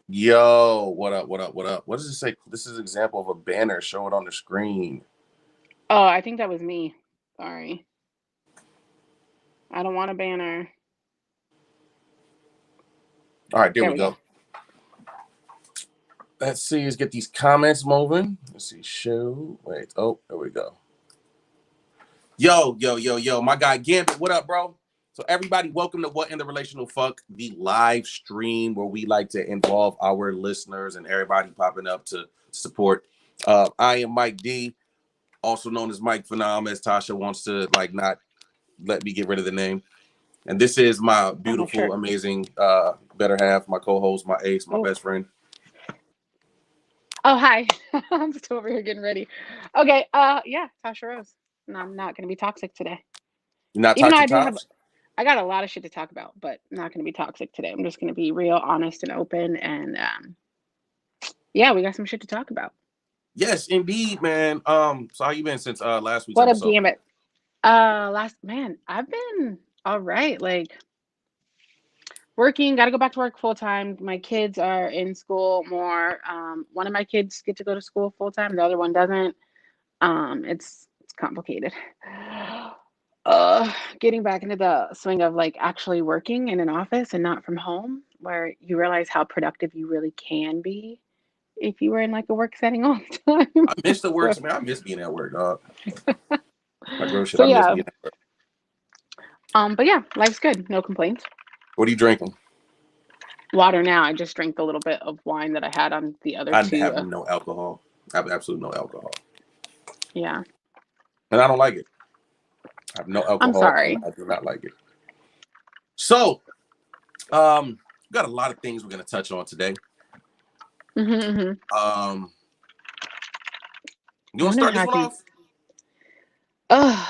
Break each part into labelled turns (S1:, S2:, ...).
S1: Yo, what up? What up? What up? What does it say? This is an example of a banner. Show it on the screen.
S2: Oh, I think that was me. Sorry. I don't want a banner.
S1: All right, there
S2: There
S1: we
S2: we go.
S1: go. Let's see. Let's get these comments moving. Let's see. Show. Wait. Oh, there we go. Yo, yo, yo, yo. My guy Gambit. What up, bro? So everybody, welcome to What in the Relational Fuck, the live stream where we like to involve our listeners and everybody popping up to support. I am Mike D, also known as Mike Phenom, as Tasha wants to not let me get rid of the name. And this is my
S2: Oh, my
S1: beautiful,
S2: shirt.
S1: amazing, better half, my co-host, my ace, my
S2: Oh,
S1: best friend.
S2: oh, hi. I'm just over here getting ready. Okay. Yeah, Tasha Rose. No, I'm not gonna be toxic today.
S1: You're not
S2: Even though I
S1: toxic
S2: do have,
S1: tops?
S2: I got a lot of shit to talk about, but I'm not gonna be toxic today. I'm just gonna be real, honest, and open. And yeah, we got some shit to talk about.
S1: Yes, indeed, man. So how you been since last week's
S2: What up,
S1: episode?
S2: Gambit? Last man, I've been all right. Like working, got to go back to work full time. My kids are in school more. One of my kids get to go to school full time. The other one doesn't. It's complicated. Getting back into the swing of like actually working in an office and not from home, where you realize how productive you really can be if you were in like a work setting all the time.
S1: I miss the
S2: so,
S1: works, man. I miss being at work, dog. Like real shit.
S2: so
S1: I miss
S2: yeah.
S1: being at work.
S2: But yeah, life's good. No complaints.
S1: What are you drinking?
S2: Water now. I just drank the little bit of wine that I had on the other
S1: I
S2: two.
S1: have no alcohol. I have absolutely no alcohol,
S2: Yeah.
S1: and I don't like it. I have no
S2: I'm
S1: alcohol, and
S2: sorry.
S1: I do not like it. So, we got a lot of things we're gonna touch on today.
S2: Hmm.
S1: Um, you
S2: I'm
S1: want to
S2: wondering
S1: start
S2: how
S1: this
S2: I
S1: one
S2: can.
S1: off?
S2: Ugh.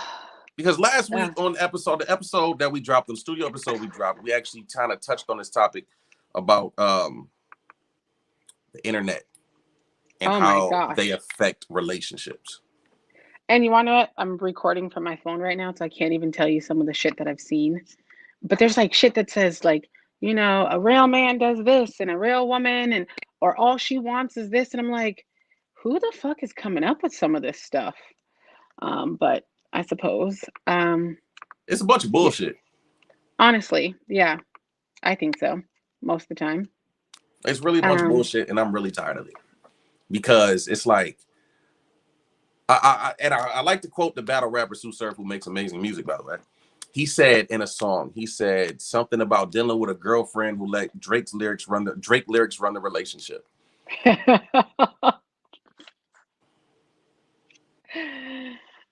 S1: Because last week
S2: Ugh.
S1: on the episode that we dropped, the studio episode we dropped, we actually kind of touched on this topic about the internet and
S2: Oh my
S1: how they
S2: gosh.
S1: affect relationships.
S2: And you want to know what? I'm recording from my phone right now, so I can't even tell you some of the shit that I've seen. But there's like shit that says like, a real man does this and a real woman and or all she wants is this and I'm like, who the fuck is coming up with some of this stuff? But I suppose
S1: It's a bunch of
S2: yeah,
S1: bullshit.
S2: honestly, yeah, I think so most of the time.
S1: It's really a bunch of
S2: Um
S1: bullshit, and I'm really tired of it because it's like I like to quote the battle rapper Sue Surf, who makes amazing music, by the way. He said in a song, he said something about dealing with a girlfriend who let Drake lyrics run the relationship.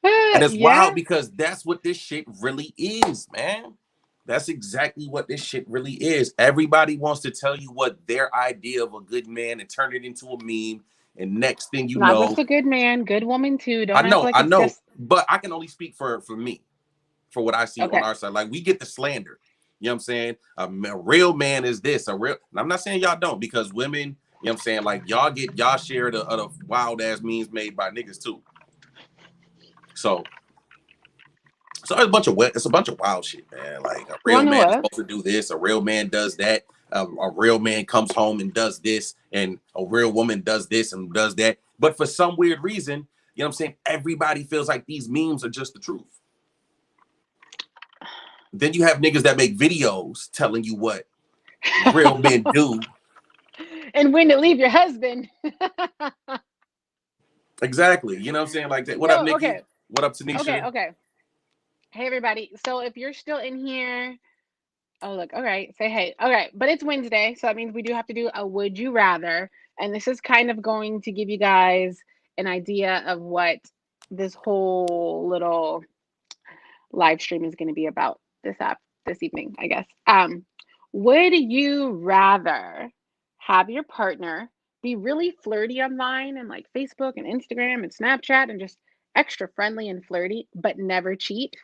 S1: And it's
S2: yeah,
S1: wild because that's what this shit really is, man. That's exactly what this shit really is. Everybody wants to tell you what their idea of a good man and turn it into a meme. And next thing you
S2: not just
S1: know,
S2: a good man, good woman too. Don't act like
S1: I
S2: it's
S1: know,
S2: just
S1: but I can only speak for me, for what I see on
S2: okay.
S1: our side. Like we get the slander. You know what I'm saying? A real man is this. And I'm not saying y'all don't, because women, you know what I'm saying, like y'all share the wild ass memes made by niggas too. So it's a bunch of wild shit, man. Like a
S2: You
S1: real
S2: wanna know
S1: man is
S2: what?
S1: supposed to do this, a real man does that, a real man comes home and does this, and a real woman does this and does that. But for some weird reason, you know what I'm saying, everybody feels like these memes are just the truth. Then you have niggas that make videos telling you what real men do.
S2: And when to leave your husband.
S1: Exactly. You know what I'm saying? Like that. What up,
S2: So
S1: Nikki?
S2: okay,
S1: What up,
S2: okay,
S1: Tanisha?
S2: okay. Hey everybody. So if you're still in here, oh look, all right, say hey. Okay, but it's Wednesday, so that means we do have to do a would you rather. And this is kind of going to give you guys an idea of what this whole little live stream is going to be about this evening, I guess. Would you rather have your partner be really flirty online and like Facebook and Instagram and Snapchat and just extra friendly and flirty, but never cheat?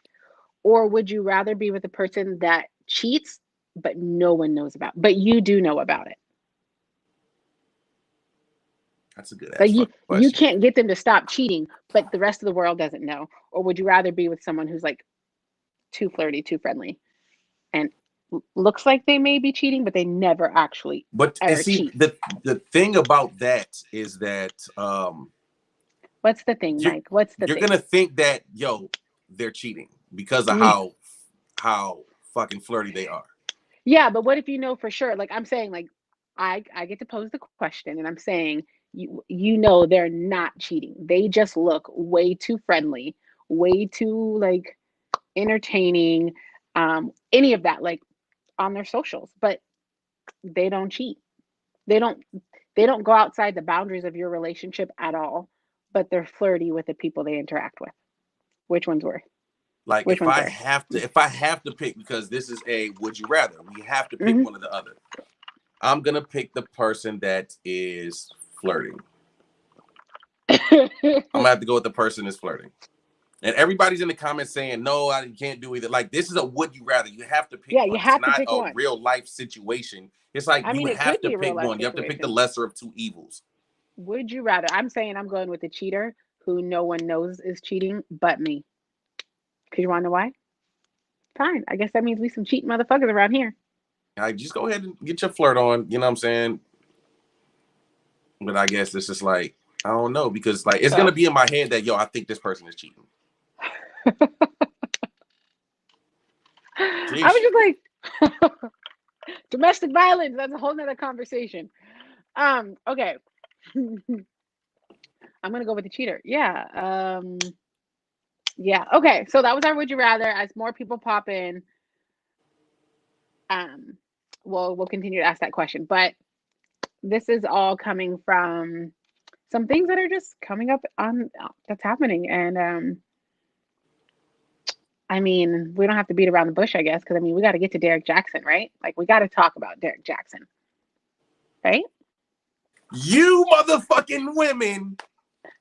S2: Or would you rather be with a person that cheats, but no one knows about, but you do know about it?
S1: That's a good ass
S2: Like
S1: fucking
S2: you
S1: question.
S2: can't get them to stop cheating, but the rest of the world doesn't know. Or would you rather be with someone who's like too flirty, too friendly, and looks like they may be cheating, but they never actually
S1: But and
S2: ever
S1: see,
S2: cheat.
S1: the thing about that is that
S2: What's the thing,
S1: you're,
S2: Mike? What's the
S1: you're
S2: thing?
S1: gonna think that they're cheating because of how fucking flirty they are.
S2: Yeah, but what if you know for sure? Like I'm saying, like I get to pose the question, and I'm saying you know they're not cheating. They just look way too friendly, way too like entertaining, any of that like on their socials, but they don't cheat. They don't they don't go outside the boundaries of your relationship at all, but they're flirty with the people they interact with. Which one's worse?
S1: Like
S2: Which one's worse?
S1: if I have to pick, because this is a would you rather, we have to pick
S2: Mm-hmm.
S1: one or the other. I'm gonna pick the person that is flirting. I'm gonna have to go with the person that's flirting. And everybody's in the comments saying, no, I can't do either. Like, this is a would you rather. You have to pick
S2: Yeah, you
S1: one. It's
S2: have to
S1: not
S2: pick
S1: a
S2: one.
S1: real life situation. It's like
S2: I
S1: you
S2: mean, it
S1: have
S2: could
S1: to
S2: be a real
S1: pick
S2: life
S1: one. You have to pick the
S2: situation.
S1: lesser of two evils.
S2: Would you rather? I'm saying I'm going with the cheater who no one knows is cheating but me. Because you want to know why? Fine. I guess that means we some cheating motherfuckers around here.
S1: Like, just go ahead and get your flirt on. You know what I'm saying? But I guess it's just like, I don't know, because like it's gonna be in my head that I think this person is cheating.
S2: I was just like domestic violence. That's a whole nother conversation. Okay. I'm gonna go with the cheater. Yeah. Yeah. Okay. So that was our would you rather. As more people pop in, um, we'll continue to ask that question. But this is all coming from some things that are just coming up on that's happening, and I mean, we don't have to beat around the bush, I guess, because I mean, we got to get to Derek Jackson, right? Like, we got to talk about Derek Jackson, right?
S1: You motherfucking women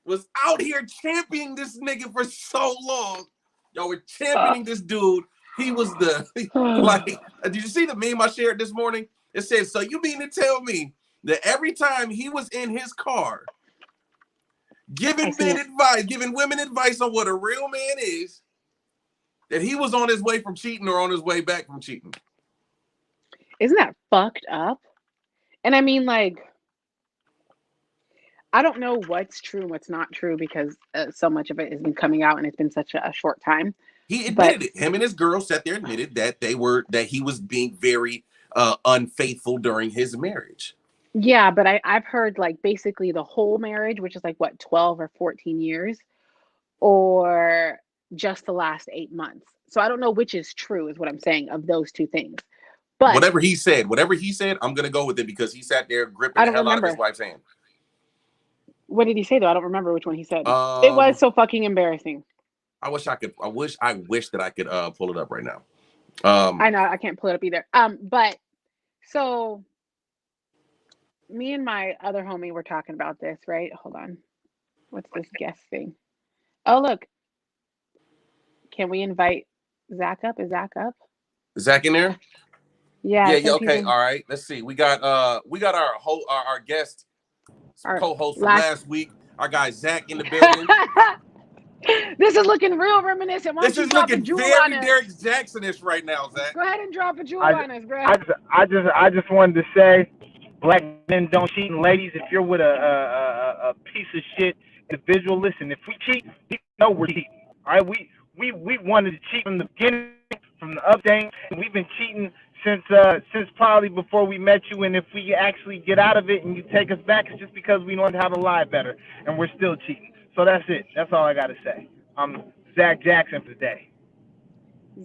S1: was out here championing this nigga for so long. Y'all were championing this dude. He was the like. Did you see the meme I shared this morning? It says, "So you mean to tell me that every time he was in his car, giving women advice on what a real man is, that he was on his way from cheating or on his way back from cheating?"
S2: Isn't that fucked up? And I mean, like, I don't know what's true and what's not true because so much of it has been coming out and it's been such a short time.
S1: He
S2: But
S1: admitted it. Him and his girl sat there and admitted that he was being very unfaithful during his marriage.
S2: yeah, but I've heard like basically the whole marriage, which is like what, 12 or 14 years, or just the last 8 months. So I don't know which is true, is what I'm saying, of those two things. But
S1: whatever he said, I'm gonna go with it because he sat there gripping
S2: I
S1: the
S2: don't
S1: hell out of his
S2: remember.
S1: wife's hand.
S2: What did he say though? I don't remember which one he said. It was so fucking embarrassing.
S1: I wish that I could pull it up right now.
S2: I know I can't pull it up either. But so me and my other homie were talking about this, right? Hold on. What's this guest thing? Oh look. Can we invite Zach up? Is Zach up?
S1: Is Zach in there?
S2: Yeah.
S1: Yeah. Okay. All right. Let's see. We got our guest co-host from last week. Our guy Zach in the building.
S2: This is looking real reminiscent. Why
S1: this is looking very Derek Jackson-ish right now, Zach.
S2: Go ahead and drop a jewel on us, bro.
S3: I just wanted to say, black men don't cheat, and ladies, if you're with a piece of shit individual, listen, if we cheat, we know we're cheating. All right, we wanted to cheat from the beginning, from the update, and we've been cheating since probably before we met you. And if we actually get out of it and you take us back, it's just because we learned how to lie better, and we're still cheating. So that's it. That's all I got to say. I'm Zach Jackson for the day.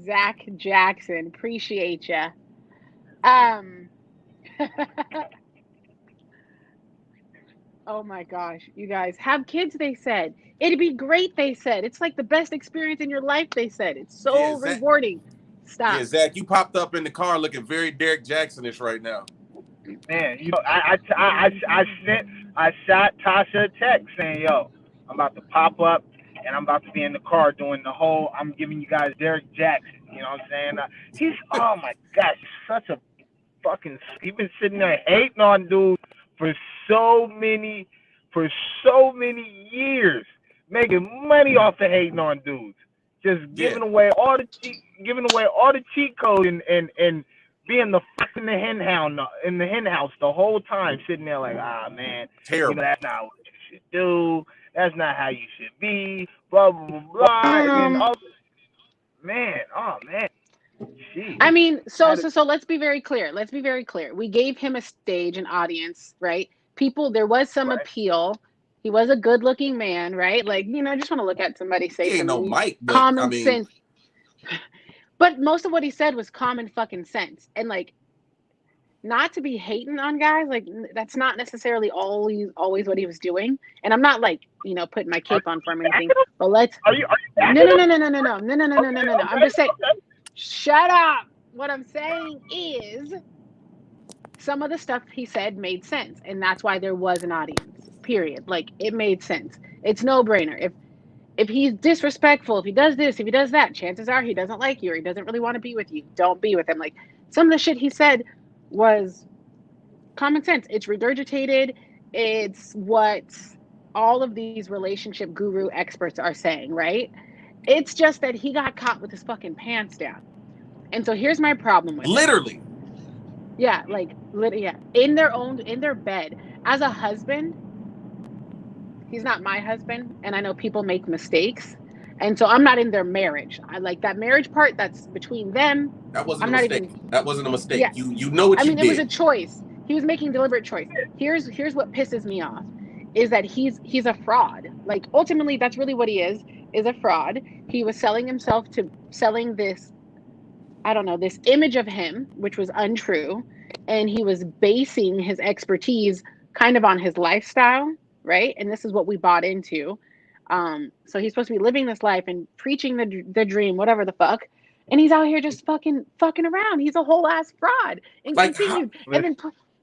S2: Zach Jackson, appreciate ya. Oh my gosh, you guys have kids. They said it'd be great. They said it's like the best experience in your life. They said it's so rewarding. Stop.
S1: Yeah, Zach, you popped up in the car looking very Derek Jackson-ish right now.
S3: Man, you know, I shot Tasha a text saying, "Yo, I'm about to pop up and I'm about to be in the car doing the whole. I'm giving you guys Derek Jackson." You know what I'm saying? He's oh my gosh, he's such a fucking. He's been sitting there hating on dudes for so many years, making money off of hating on dudes, just giving away all the cheat code and being the fox in the hen house the whole time, sitting there like, man,
S1: Terrible.
S3: that's not what you should do. That's not how you should be. Blah blah blah blah. And then man. Jeez.
S2: I mean, so let's be very clear. Let's be very clear. We gave him a stage, an audience, right? People, there was some appeal. He was a good-looking man, right? Like, I just want to look at somebody say
S1: He ain't no Mike, but
S2: common sense. But most of what he said was common fucking sense. And like, not to be hating on guys, like that's not necessarily always what he was doing. And I'm not like, putting my cape on for him or anything. But let's
S3: Are you
S2: no. I'm just saying, shut up. What I'm saying is some of the stuff he said made sense. And that's why there was an audience, period. Like, it made sense. It's no brainer. If he's disrespectful, if he does this, if he does that, chances are he doesn't like you or he doesn't really want to be with you. Don't be with him. Like, some of the shit he said was common sense. It's regurgitated. It's what all of these relationship guru experts are saying, right? It's just that he got caught with his fucking pants down. And so here's my problem with
S1: literally.
S2: Yeah, like, yeah. In their bed. As a husband, he's not my husband, and I know people make mistakes, and so I'm not in their marriage. I like that marriage part. That's between them.
S1: That wasn't a mistake. That wasn't a mistake.
S2: Yeah.
S1: You know what you did.
S2: I mean, it was a choice. He was making deliberate choice. Here's what pisses me off, is that he's a fraud. Like, ultimately, that's really what he is a fraud. He was selling this, I don't know, this image of him, which was untrue, and he was basing his expertise kind of on his lifestyle. Right. And this is what we bought into. So he's supposed to be living this life and preaching the dream, whatever the fuck. And he's out here just fucking around. He's a whole ass fraud and
S1: like
S2: continued.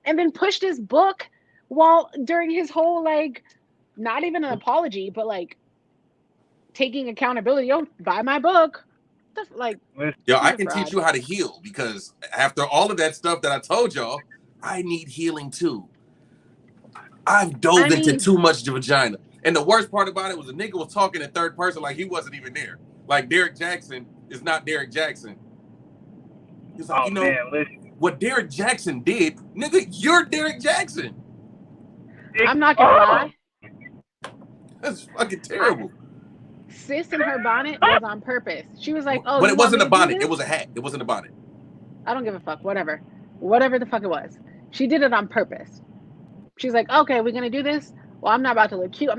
S2: And then pushed his book while during his whole, like, not even an apology, but like taking accountability. Yo, buy my book. Like,
S1: yo, I can teach you how to heal, because after all of that stuff that I told y'all, I need healing too. I've dove into too much vagina. And the worst part about it was the nigga was talking in third person like he wasn't even there. Like, Derek Jackson is not Derek Jackson. He's like, what Derek Jackson did, nigga, you're Derek Jackson.
S2: I'm not gonna lie.
S1: That's fucking terrible.
S2: Sis in her bonnet was on purpose. She was like, oh,
S1: but it wasn't a bonnet. It was a hat. It wasn't a bonnet.
S2: I don't give a fuck. Whatever the fuck it was. She did it on purpose. She's like, okay, we're going to do this. Well, I'm not about to look cute.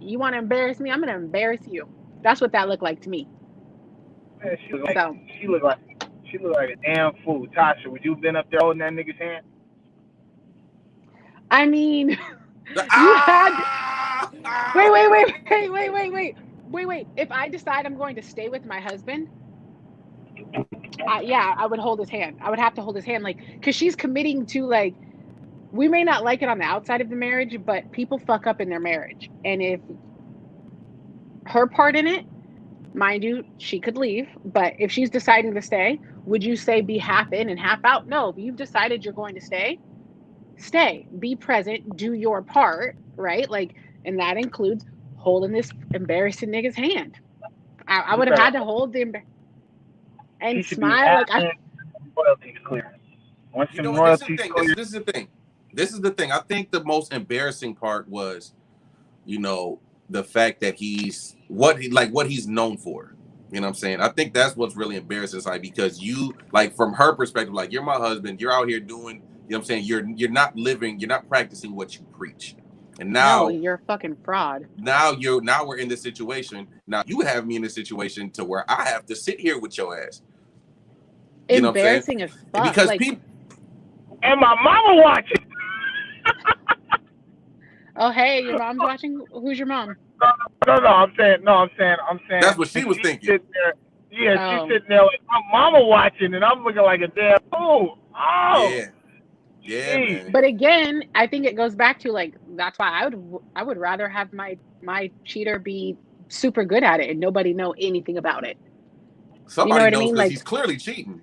S2: You want to embarrass me? I'm going to embarrass you. That's what that looked like to me.
S3: Man, she looked like a damn fool. Tasha, would you have been up there holding that nigga's hand?
S2: I mean, you had... Wait. If I decide I'm going to stay with my husband, I would hold his hand. I would have to hold his hand, like, because she's committing to, like, we may not like it on the outside of the marriage, but people fuck up in their marriage. And if her part in it, mind you, she could leave. But if she's deciding to stay, would you say be half in and half out? No, if you've decided you're going to stay, be present, do your part, right? Like, and that includes holding this embarrassing nigga's hand. I would have had to hold them and smile. Like,
S3: royalty's clear. Once
S1: you know, this is the thing. I think the most embarrassing part was, the fact that he's what he's known for. You know what I'm saying? I think that's what's really embarrassing, like, because you, like, from her perspective, like, you're my husband, you're out here doing, what I'm saying, you're not practicing what you preach. And now
S2: no, you're a fucking fraud.
S1: Now we're in this situation. Now you have me in this situation to where I have to sit here with your ass. You
S2: embarrassing as fuck.
S1: Because
S2: like,
S3: people and my mama watching.
S2: Oh, hey, your mom's watching? Who's your mom?
S3: No, I'm saying.
S1: That's what she was thinking.
S3: She's sitting there like my mama watching, and I'm looking like a damn fool. Oh.
S1: Yeah, man.
S2: But again, I think it goes back to, like, that's why I would rather have my cheater be super good at it and nobody know anything about it.
S1: Somebody knows because he's clearly cheating.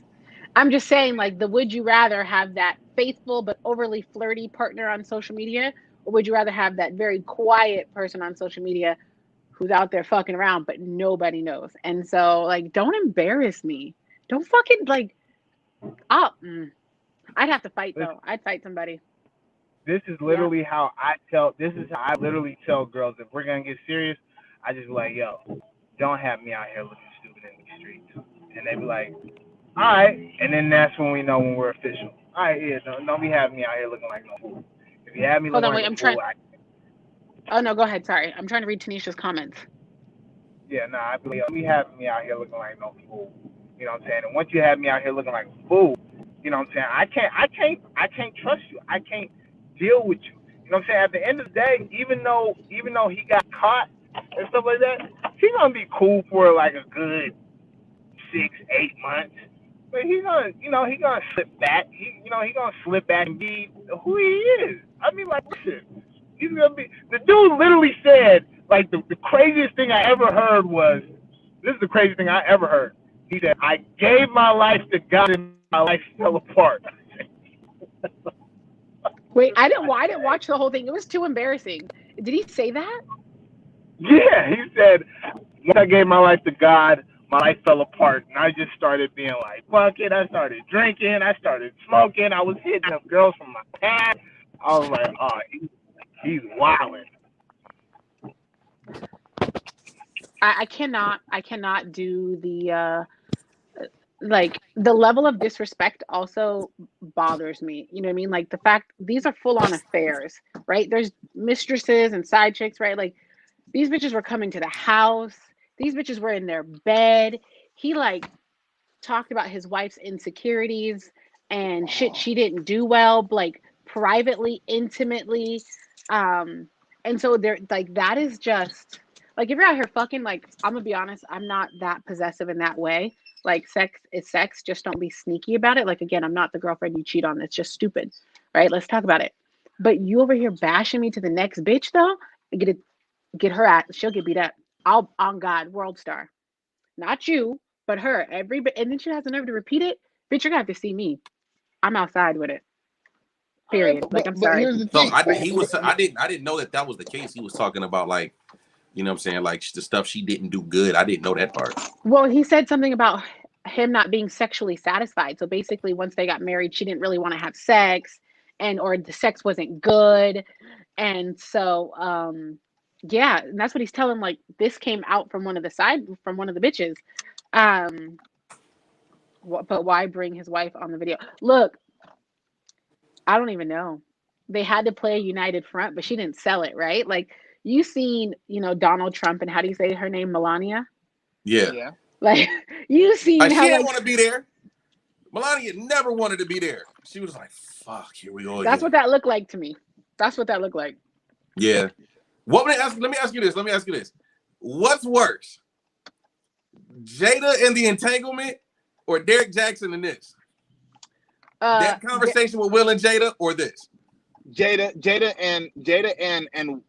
S2: I'm just saying, like, would you rather have that faithful but overly flirty partner on social media, or would you rather have that very quiet person on social media who's out there fucking around but nobody knows? And so, like, don't embarrass me. Don't fucking, like, I'd have to fight though. I'd fight somebody.
S3: This is literally how I tell. This is how I literally tell girls if we're gonna get serious. I just be like, yo, don't have me out here looking stupid in the streets. And they be like, all right. And then that's when we know when we're official. All right, yeah, don't be having me out here looking like no fool. If you have me
S2: Hold
S3: looking
S2: on, wait,
S3: like
S2: I'm
S3: a fool,
S2: trying. Oh no, go ahead. Sorry, I'm trying to read Tanisha's comments.
S3: yeah, nah, I believe don't be having me out here looking like no fool. You know what I'm saying? And once you have me out here looking like a fool, you know what I'm saying? I can't trust you. I can't deal with you. You know what I'm saying? At the end of the day, even though he got caught and stuff like that, he's gonna be cool for like a good 6-8 months. But he's gonna, he gonna slip back. He gonna slip back and be who he is. I mean, like, listen, he's gonna be. The dude literally said, like, the craziest thing I ever heard was, this is the craziest thing I ever heard. He said, I gave my life to God and my life fell apart.
S2: Wait, I didn't watch the whole thing. It was too embarrassing. Did he say that?
S3: Yeah, he said, once I gave my life to God, my life fell apart, and I just started being like, fuck it. I started drinking. I started smoking. I was hitting up girls from my past. I was like, oh, he's wilding.
S2: I cannot do the like the level of disrespect also bothers me. You know what I mean? Like the fact these are full on affairs, right? There's mistresses and side chicks, right? Like these bitches were coming to the house. These bitches were in their bed. He like talked about his wife's insecurities and shit she didn't do well, like privately, intimately. And so they're like that is just like if you're out here fucking, like I'm gonna be honest, I'm not that possessive in that way. Like sex is sex, just don't be sneaky about it. Like again, I'm not the girlfriend you cheat on. It's just stupid. Right? Let's talk about it. But you over here bashing me to the next bitch though, get her at she'll get beat up. I'll on God, world star. Not you, but her. And then she has the nerve to repeat it. Bitch, you're gonna have to see me. I'm outside with it. Period. Like I'm sorry.
S4: Here's the
S1: So
S4: thing.
S1: I didn't know that was the case. He was talking about like, you know what I'm saying, like the stuff she didn't do good. I didn't know that part.
S2: Well, he said something about him not being sexually satisfied. So basically, once they got married, she didn't really want to have sex, or the sex wasn't good, and so yeah, and that's what he's telling. Like this came out from one of the bitches. But why bring his wife on the video? Look, I don't even know. They had to play a united front, but she didn't sell it, right? Like you seen, Donald Trump and how do you say her name, Melania?
S1: Yeah.
S2: Like you seen
S1: like,
S2: how
S1: she didn't want to be there. Melania never wanted to be there. She was like, "Fuck, here we go again."
S2: That's what that looked like to me. That's what that looked like.
S1: Yeah. Let me ask you this. What's worse, Jada and the entanglement, or Derek Jackson and this? That conversation with Will and Jada, or this?
S4: Jada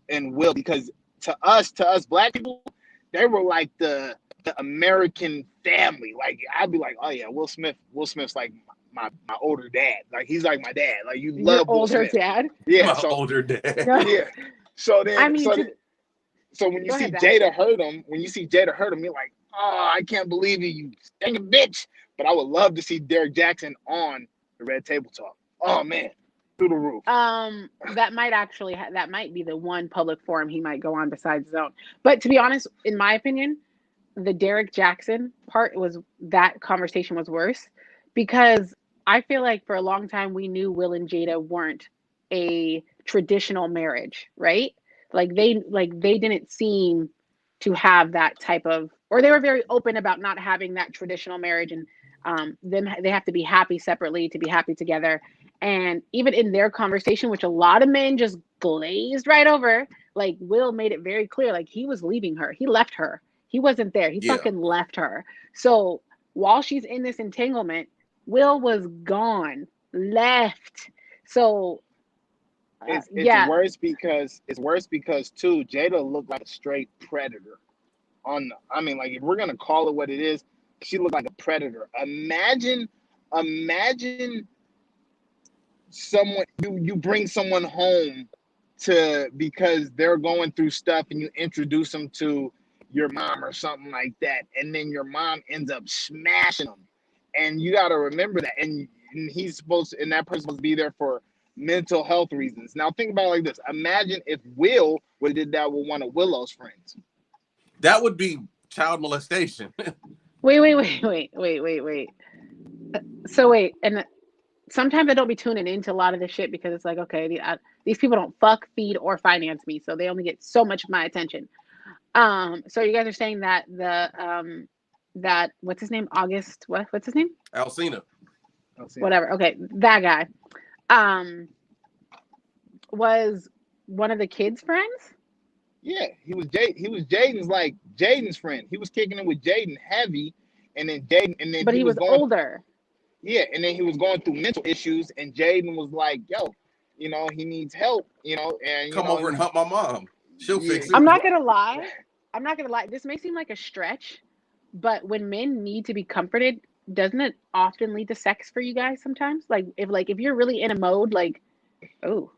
S4: and Will, because to us black people, they were like the American family. Like I'd be like, oh yeah, Will Smith's like my older dad. Like he's like my dad. Like you love
S2: Your
S4: Will
S2: older
S4: Smith.
S2: dad.
S4: Yeah,
S1: my older dad.
S4: Yeah. So then,
S2: I mean,
S4: so when you see Jada hurt him, you're like, oh, I can't believe you stinking bitch. But I would love to see Derek Jackson on the Red Table Talk. Oh man, through the roof.
S2: That might be the one public forum he might go on besides his own. But to be honest, in my opinion, the Derek Jackson part that conversation was worse because I feel like for a long time we knew Will and Jada weren't a traditional marriage, right? Like they didn't seem to have that type of, or they were very open about not having that traditional marriage, and they have to be happy separately to be happy together. And even in their conversation, which a lot of men just glazed right over, like Will made it very clear, like he was leaving her. He left her. He wasn't there. He fucking left her. So while she's in this entanglement, Will was gone, left. So
S4: it's worse because too, Jada looked like a straight predator. Like if we're gonna call it what it is, she looked like a predator. Imagine someone you bring someone home because they're going through stuff and you introduce them to your mom or something like that, and then your mom ends up smashing them, and you got to remember that. And and he's supposed to, and that person's supposed to be there for mental health reasons. Now think about it like this. Imagine if Will would have did that with one of Willow's friends.
S1: That would be child molestation.
S2: Wait. So wait, and sometimes I don't be tuning into a lot of this shit because it's like, okay, these people don't fuck, feed, or finance me, so they only get so much of my attention. So you guys are saying that that what's his name? August, what's his name?
S1: Alcina.
S2: Whatever. Okay, that guy, was one of the kids' friends.
S4: Yeah, he was Jaden's friend. He was kicking it with Jaden heavy, and then
S2: But he was older.
S4: Yeah, and then he was going through mental issues, and Jaden was like, "Yo, he needs help, and
S1: Come over and help my mom. She'll fix it."
S2: I'm not gonna lie. This may seem like a stretch, but when men need to be comforted, doesn't it often lead to sex for you guys sometimes? If you're really in a mode, oh,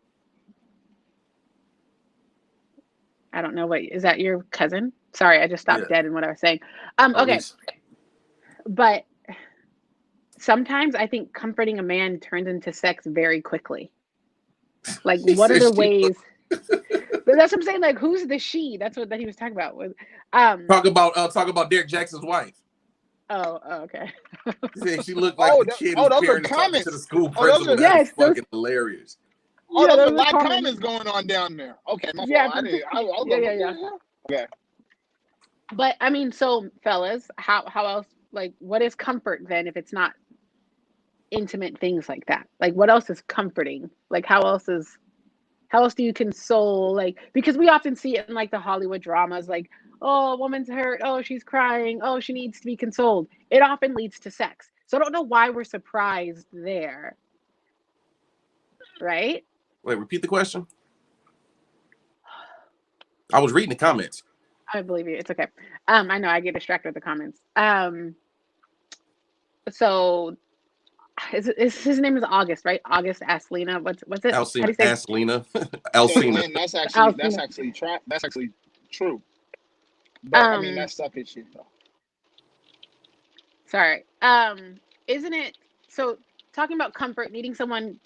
S2: I don't know, is that your cousin? Sorry, I just stopped dead in what I was saying. Okay, but sometimes I think comforting a man turns into sex very quickly. What are the ways? But that's what I'm saying. Who's the she? That's what he was talking about.
S1: Talk about Derek Jackson's wife.
S2: Oh, okay.
S1: She looked like the kid who's parent talking to the school principal. That's fucking hilarious.
S4: Oh, there's a lot of comments going on down there. Okay, my fault.
S2: Yeah.
S4: Okay.
S2: But I mean, so fellas, how else? What is comfort then if it's not intimate things like that? What else is comforting? How else do you console? Because we often see it in the Hollywood dramas, oh, a woman's hurt, oh, she's crying, oh, she needs to be consoled. It often leads to sex. So I don't know why we're surprised there. Right?
S1: Wait, repeat the question. I was reading the comments.
S2: I believe you. It's okay. I know I get distracted with the comments. So his name is August, right? August Aslina. What's it?
S1: Alcina. Aslina. Alcina.
S4: That's actually true. But I mean, that's stuff his shit though.
S2: Sorry. Isn't it so? Talking about comfort, needing someone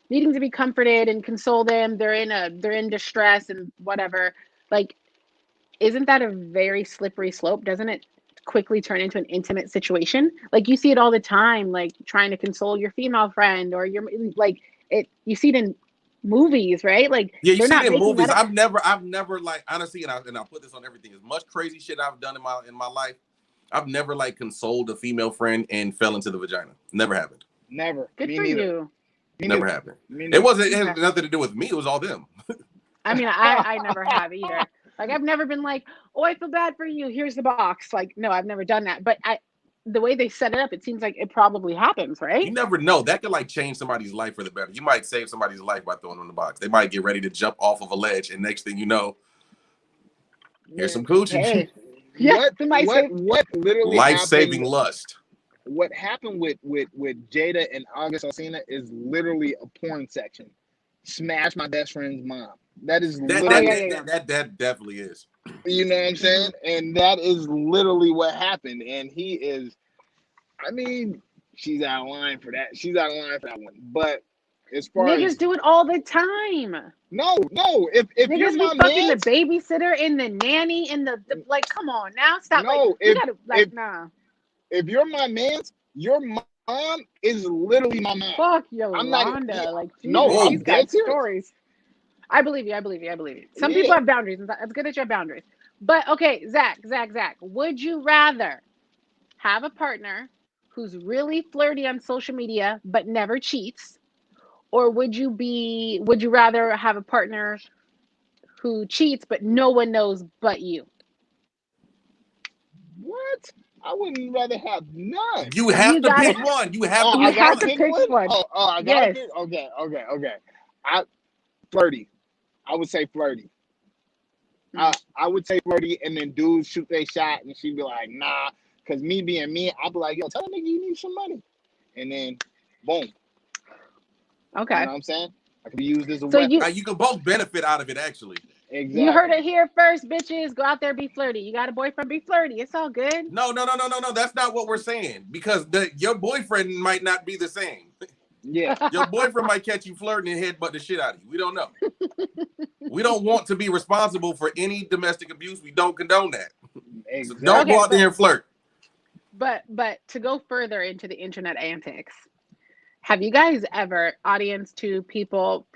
S2: needing to be comforted and console them. They're in distress and whatever. Isn't that a very slippery slope? Doesn't it quickly turn into an intimate situation? You see it all the time, trying to console your female friend or your you see it in movies, right?
S1: Yeah, you see it in movies. I've never honestly, and I'll put this on everything. As much crazy shit I've done in my life, I've never consoled a female friend and fell into the vagina. Never happened.
S4: Never.
S2: Good for you.
S1: Never happened. It had nothing to do with me. It was all them.
S2: I mean, I never have either. I've never been oh, I feel bad for you. Here's the box. No, I've never done that. But the way they set it up, it seems like it probably happens, right?
S1: You never know. That could change somebody's life for the better. You might save somebody's life by throwing them in the box. They might get ready to jump off of a ledge, and next thing you know, here's some coochie.
S2: Hey. Yeah,
S4: what literally
S1: life-saving lust.
S4: What happened with Jada and August Alsina is literally a porn section. Smash my best friend's mom. That is
S1: that definitely is.
S4: You know what I'm saying? And that is literally what happened. And he is, I mean, she's out of line for that. She's out of line for that one. But as far
S2: niggas do it all the time.
S4: No. If
S2: niggas
S4: you're my
S2: fucking
S4: man,
S2: the babysitter and the nanny and the come on now, stop.
S4: No,
S2: nah.
S4: If you're my man, your mom is literally my mom.
S2: Fuck Yolanda.
S4: She's
S2: got stories. I believe you. Some people have boundaries, and it's good that you have boundaries. But okay, Zach, would you rather have a partner who's really flirty on social media but never cheats, or would you rather have a partner who cheats but no one knows but you?
S4: What? I wouldn't rather have none.
S1: You have to pick one. You have to pick
S2: one.
S4: I gotta pick. Okay. Flirty. I would say flirty. I would say flirty, and then dudes shoot their shot, and she'd be like, nah. Because me being me, I'd be like, yo, tell a nigga you need some money. And then, boom.
S2: Okay.
S4: You know what I'm saying? I could be used as a weapon.
S1: You can both benefit out of it, actually.
S4: Exactly.
S2: You heard it here first, bitches. Go out there, be flirty. You got a boyfriend, be flirty. It's all good.
S1: No. That's not what we're saying, because your boyfriend might not be the same.
S4: Yeah.
S1: Your boyfriend might catch you flirting and headbutt the shit out of you. We don't know. We don't want to be responsible for any domestic abuse. We don't condone that. So
S4: Exactly.
S1: don't
S2: Okay,
S1: go out there and flirt.
S2: But to go further into the internet antics, have you guys ever, audience to people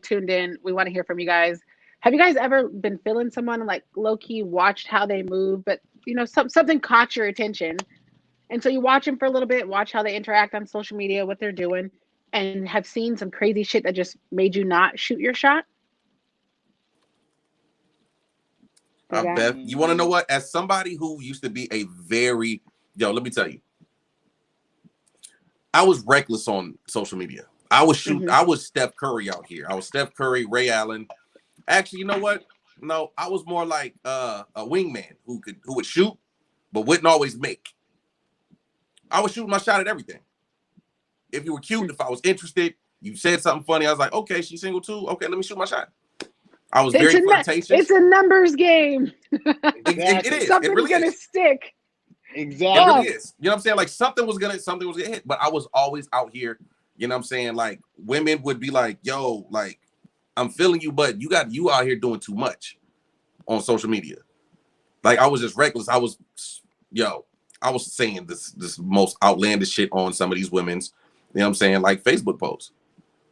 S2: tuned in, we want to hear from you guys. Have you guys ever been feeling someone like low key watched how they move, but you know something caught your attention, and so you watch them for a little bit, watch how they interact on social media, what they're doing, and have seen some crazy shit that just made you not shoot your shot?
S1: Beth, you want to know what? As somebody who used to be a very, let me tell you, I was reckless on social media. I was shooting. I was Steph Curry out here. I was Steph Curry, Ray Allen. Actually, you know what? No, I was more like a wingman who would shoot, but wouldn't always make. I was shooting my shot at everything. If you were cute, if I was interested, you said something funny, I was like, okay, she's single too. Okay, let me shoot my shot. I was very flirtatious.
S2: It's a numbers game.
S1: It is.
S2: Something's
S1: it really
S2: gonna
S1: is.
S2: stick.
S4: Exactly.
S1: It really is. You know what I'm saying? Like something was gonna hit, but I was always out here. You know what I'm saying? Like women would be like, yo, like I'm feeling you, but you out here doing too much on social media. Like I was just reckless. I was saying this most outlandish shit on some of these women's, you know what I'm saying, like Facebook posts.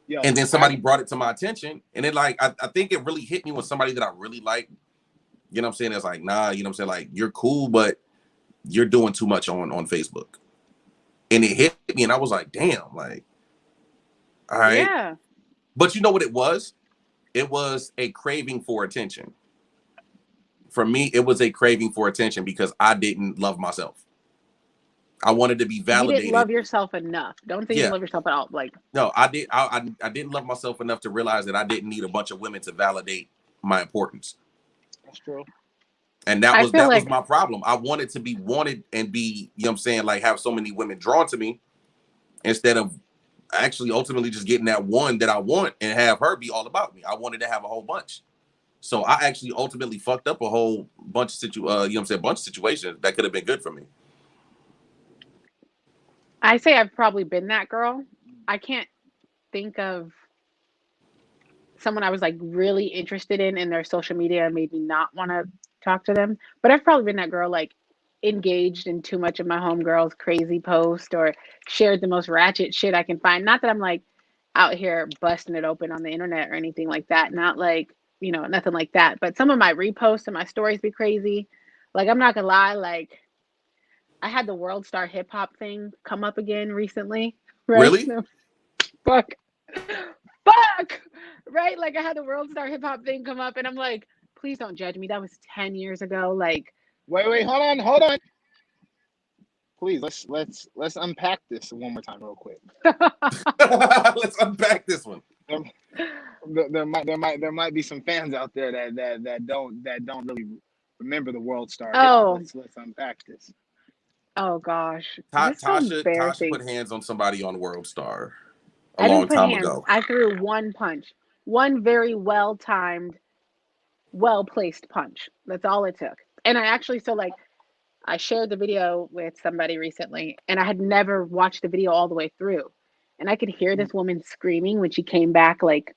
S4: Yo,
S1: and then somebody brought it to my attention, and then like I think it really hit me when somebody that I really like, you know what I'm saying, it's like, nah, you know what I'm saying, like you're cool, but you're doing too much on Facebook. And it hit me, and I was like, damn, like, all right.
S2: Yeah.
S1: But you know what it was? It was a craving for attention. For me, it was a craving for attention because I didn't love myself. I wanted to be validated.
S2: You didn't love yourself enough. Don't think you love yourself at all. Like,
S1: no, I did. I didn't love myself enough to realize that I didn't need a bunch of women to validate my importance.
S4: That's true.
S1: And that was my problem. I wanted to be wanted and be, you know what I'm saying, like have so many women drawn to me instead of actually ultimately just getting that one that I want and have her be all about me. I wanted to have a whole bunch. So I actually ultimately fucked up a whole bunch of situations that could have been good for me.
S2: I say I've probably been that girl. I can't think of someone I was like really interested in, and their social media made me not want to talk to them. But I've probably been that girl like engaged in too much of my homegirl's crazy post or shared the most ratchet shit I can find. Not that I'm like out here busting it open on the internet or anything like that. Not like, you know, nothing like that. But some of my reposts and my stories be crazy. Like, I'm not gonna lie, like I had the World Star Hip Hop thing come up again recently. Right?
S1: Really?
S2: No. Fuck. Right? Like I had the World Star Hip Hop thing come up, and I'm like, please don't judge me. That was 10 years ago. Like,
S4: wait, hold on. Please, let's unpack this one more time real quick.
S1: Let's unpack this one.
S4: There might be some fans out there that don't really remember the World Star.
S2: Oh.
S4: Let's unpack this.
S2: Oh gosh.
S1: Tasha put hands on somebody on World Star
S2: a long
S1: time ago.
S2: I threw one punch. One very well-timed, well-placed punch. That's all it took. And I shared the video with somebody recently, and I had never watched the video all the way through. And I could hear this woman screaming when she came back, like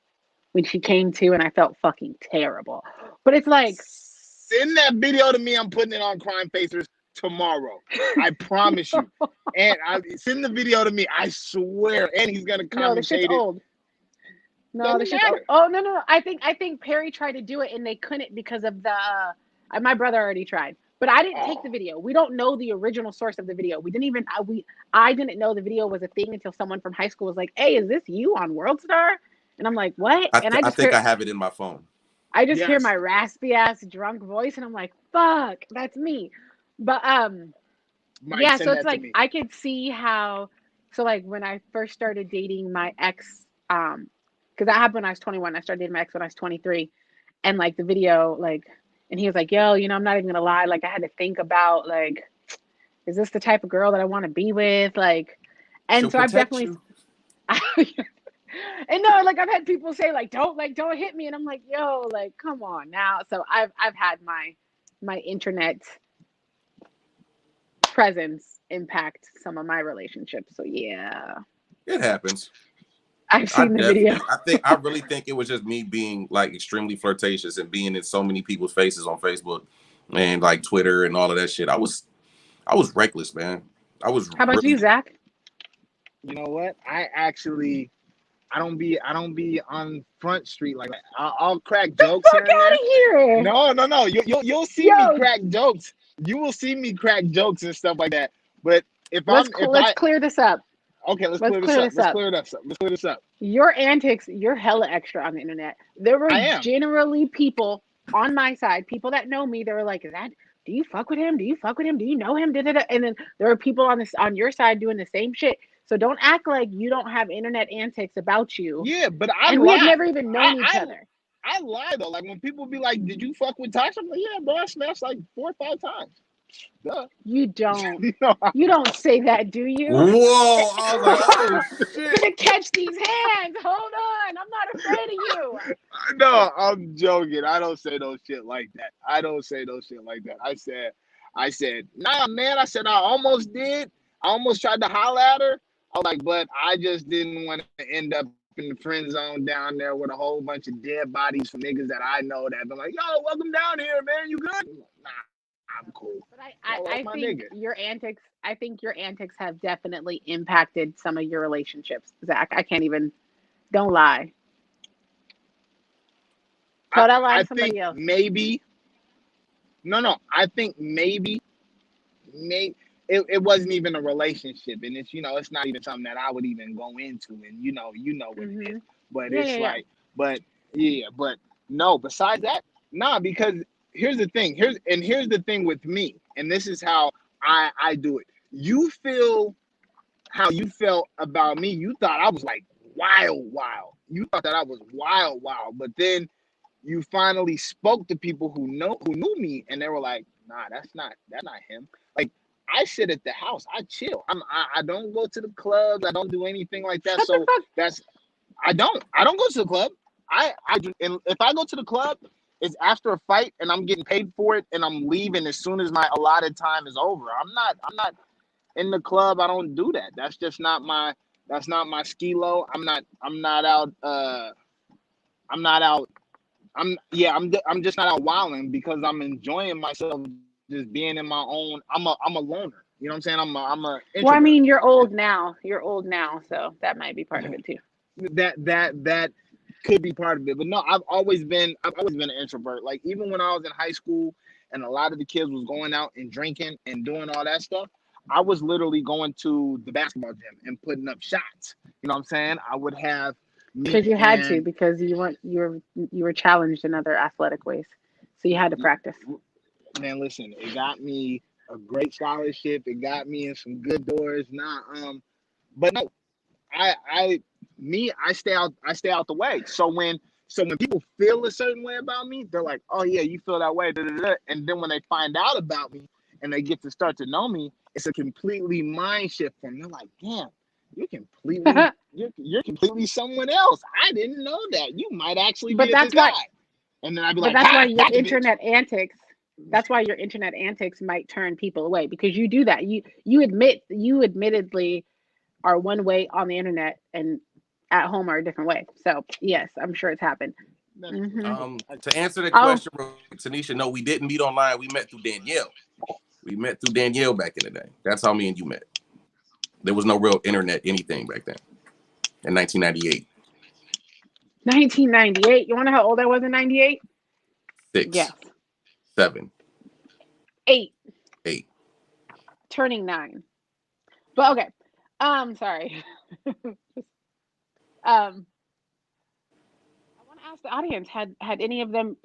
S2: when she came to, and I felt fucking terrible. But it's like,
S4: send that video to me. I'm putting it on Crime Facers tomorrow. I promise you. And send the video to me. I swear. And he's gonna commentate.
S2: No, the shit's old. No, the shit's old. Oh no. I think Perry tried to do it and they couldn't because of the my brother already tried. But I didn't take the video. We don't know the original source of the video. We didn't even I didn't know the video was a thing until someone from high school was like, "Hey, is this you on World Star?" And I'm like, "What?"
S1: I think I have it in my phone.
S2: I just hear my raspy ass drunk voice and I'm like, "Fuck, that's me." But yeah, so it's like I could see how. So like when I first started dating my ex, because that happened when I was 21. I started dating my ex when I was 23, and like the video, like, and he was like, "Yo, you know, I'm not even gonna lie. Like, I had to think about like, is this the type of girl that I want to be with? Like, and so I've definitely, And no, like I've had people say like don't hit me, and I'm like, yo, like come on now. So I've had my internet presence impact some of my relationships. So yeah,
S1: It happens.
S2: I've seen the video.
S1: I really think it was just me being like extremely flirtatious and being in so many people's faces on Facebook and like Twitter and all of that shit. I was reckless, man. I was
S2: How about
S1: really
S2: you, Zach?
S4: You know what? I don't be on Front Street like that. I'll crack jokes here
S2: Fuck
S4: and
S2: out
S4: there.
S2: of here.
S4: No. You'll see me
S2: Yo,
S4: crack jokes. You will see me crack jokes and stuff like that. But if
S2: let's clear this up.
S4: okay, let's
S2: Let's
S4: clear this
S2: clear
S4: up.
S2: this
S4: Let's
S2: up.
S4: clear it up. Let's clear this up.
S2: Your antics, you're hella extra on the internet. There were
S4: I am.
S2: generally people on my side, people that know me, they were like, do you fuck with him? Do you fuck with him? Do you know him? Da-da-da. And then there are people on your side doing the same shit. So don't act like you don't have internet antics about you.
S4: Yeah, but I
S2: And we have
S4: lie.
S2: never even known each
S4: I
S2: other.
S4: I lie though. Like when people be like, "Did you fuck with Tasha?" I'm like, "Yeah, bro. I smashed like 4 or 5 times." Duh.
S2: You don't.
S4: No,
S2: You don't say that, do you?
S1: whoa. I was like, oh shit.
S2: Gonna catch these hands. Hold on. I'm not afraid of you.
S4: no, I'm joking. I don't say no shit like that. I don't say no shit like that. I said, nah, man. I said I almost did. I almost tried to holler at her. I was like, but I just didn't want to end up in the friend zone down there with a whole bunch of dead bodies from niggas that I know that been like, yo, welcome down here, man. You good? I'm like, nah, I'm cool.
S2: But
S4: I
S2: I
S4: my
S2: think
S4: nigga.
S2: I think your antics have definitely impacted some of your relationships, Zach. I can't even, don't lie. Tell that lie
S4: I
S2: to somebody
S4: think
S2: else.
S4: maybe. No. I think maybe it wasn't even a relationship, and it's it's not even something that I would even go into, and you know what it is. But
S2: Yeah,
S4: it's
S2: yeah.
S4: like, but no. Besides that, nah. Because here's the thing. Here's the thing with me, and this is how I do it. You feel how you felt about me. You thought I was like wild. You thought that I was wild. But then you finally spoke to people who knew me, and they were like, nah, that's not him. Like I sit at the house, I chill. I don't go to the clubs, I don't do anything like that.
S2: Shut the
S4: So
S2: fuck.
S4: that's I don't go to the club. And if I go to the club, it's after a fight and I'm getting paid for it and I'm leaving as soon as my allotted time is over. I'm not in the club. I don't do that. That's just not my skilo. I'm not out I'm not out I'm just not out wilding because I'm enjoying myself just being in my own. I'm a loner. You know what I'm saying? I'm a introvert.
S2: Well, I mean, you're old now. You're old now, so that might be part of it too.
S4: That could be part of it. But no, I've always been an introvert. Like even when I was in high school and a lot of the kids was going out and drinking and doing all that stuff, I was literally going to the basketball gym and putting up shots. You know what I'm saying? I would have
S2: Because you had to, because you were challenged in other athletic ways, so you had to practice.
S4: Man, listen, it got me a great scholarship. It got me in some good doors. But no, I stay out the way. So when people feel a certain way about me, they're like, oh yeah, you feel that way. Da, da, da. And then when they find out about me and they get to start to know me, it's a completely mind shift for them. They're like, damn, you're completely someone else. I didn't know that. You might actually be a good guy. And then I'd be like,
S2: that's why your
S4: gotcha,
S2: internet antics. That's why your internet antics might turn people away, because you do that. You admittedly are one way on the internet and at home are a different way. So yes, I'm sure it's happened.
S1: To answer the question, Tanisha, no, we didn't meet online. We met through Danielle. We met through Danielle back in the day. That's how me and you met. There was no real internet anything back then in 1998.
S2: 1998. You want to know how old I was in 98?
S1: 6.
S2: Yes.
S1: 7.
S2: 8.
S1: 8.
S2: Turning 9. But okay. Sorry. I want to ask the audience, had any of them,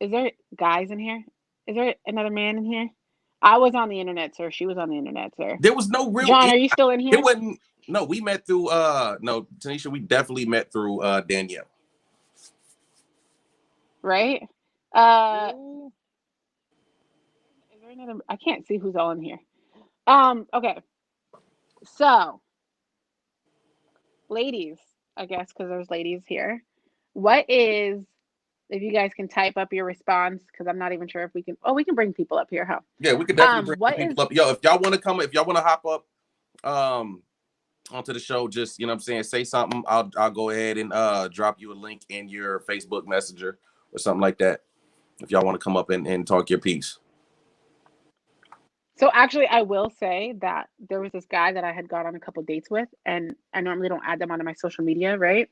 S2: is there guys in here? Is there another man in here? I was on the internet, sir. She was on the internet, sir.
S1: There was no real.
S2: John, are you still in here?
S1: It wasn't. No, we met through. No, Tanisha, we definitely met through Danielle.
S2: Right. Is there another? I can't see who's all in here. Okay. So, ladies, I guess, because there's ladies here. What is, if you guys can type up your response, because I'm not even sure if we can. Oh, we can bring people up here, huh?
S1: Yeah, we could definitely bring
S2: What
S1: people up. Yo, if y'all want to come, if y'all want to hop up onto the show, just, you know what I'm saying, say something. I'll go ahead and drop you a link in your Facebook Messenger or something like that. If y'all want to come up and talk your piece.
S2: So actually, I will say that there was this guy that I had gone on a couple dates with, and I normally don't add them onto my social media, right?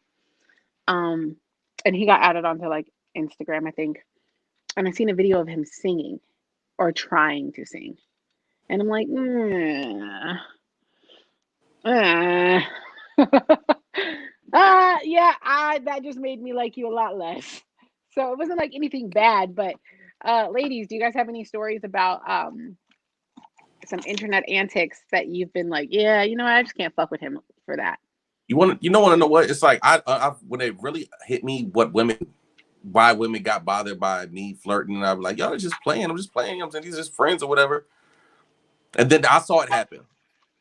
S2: And he got added onto like Instagram, I think. And I seen a video of him singing or trying to sing, and I'm like, yeah, that just made me like you a lot less. So it wasn't like anything bad, but ladies, do you guys have any stories about some internet antics that you've been like, yeah, you know, I just can't fuck with him for that?
S1: You want to know what it's like? I when it really hit me, why women got bothered by me flirting, and I was like, yo, it's just playing. I'm just playing. I'm saying these are just friends or whatever. And then I saw it happen.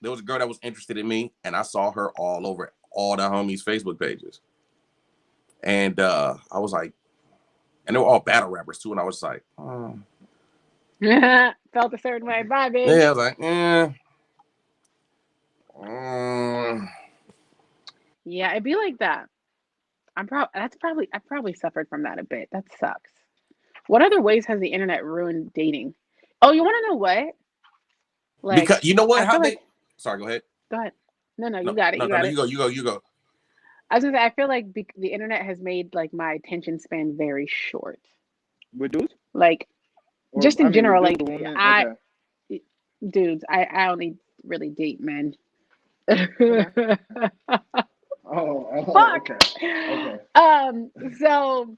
S1: There was a girl that was interested in me, and I saw her all over all the homies' Facebook pages. And I was like, and they were all battle rappers too. And I was like, oh.
S2: Felt a certain way. Bye, bitch.
S1: Yeah, I was like,
S2: Yeah, it'd be like that. I probably suffered from that a bit. That sucks. What other ways has the internet ruined dating? Oh, you want to know what? Like,
S1: because you know what?
S2: I
S1: How
S2: feel
S1: they?
S2: like,
S1: Sorry, go ahead.
S2: go ahead. No,
S1: No,
S2: you got it.
S1: no,
S2: You
S1: no,
S2: got
S1: no.
S2: it.
S1: You go.
S2: I was gonna say, I feel like the internet has made like my attention span very short.
S4: With dudes?
S2: Like,
S4: Or,
S2: just in
S4: I mean,
S2: general,
S4: with
S2: like
S4: dudes, women?
S2: I
S4: Okay.
S2: dudes, I only really date men.
S4: Okay. Oh,
S2: Fuck.
S4: okay.
S2: So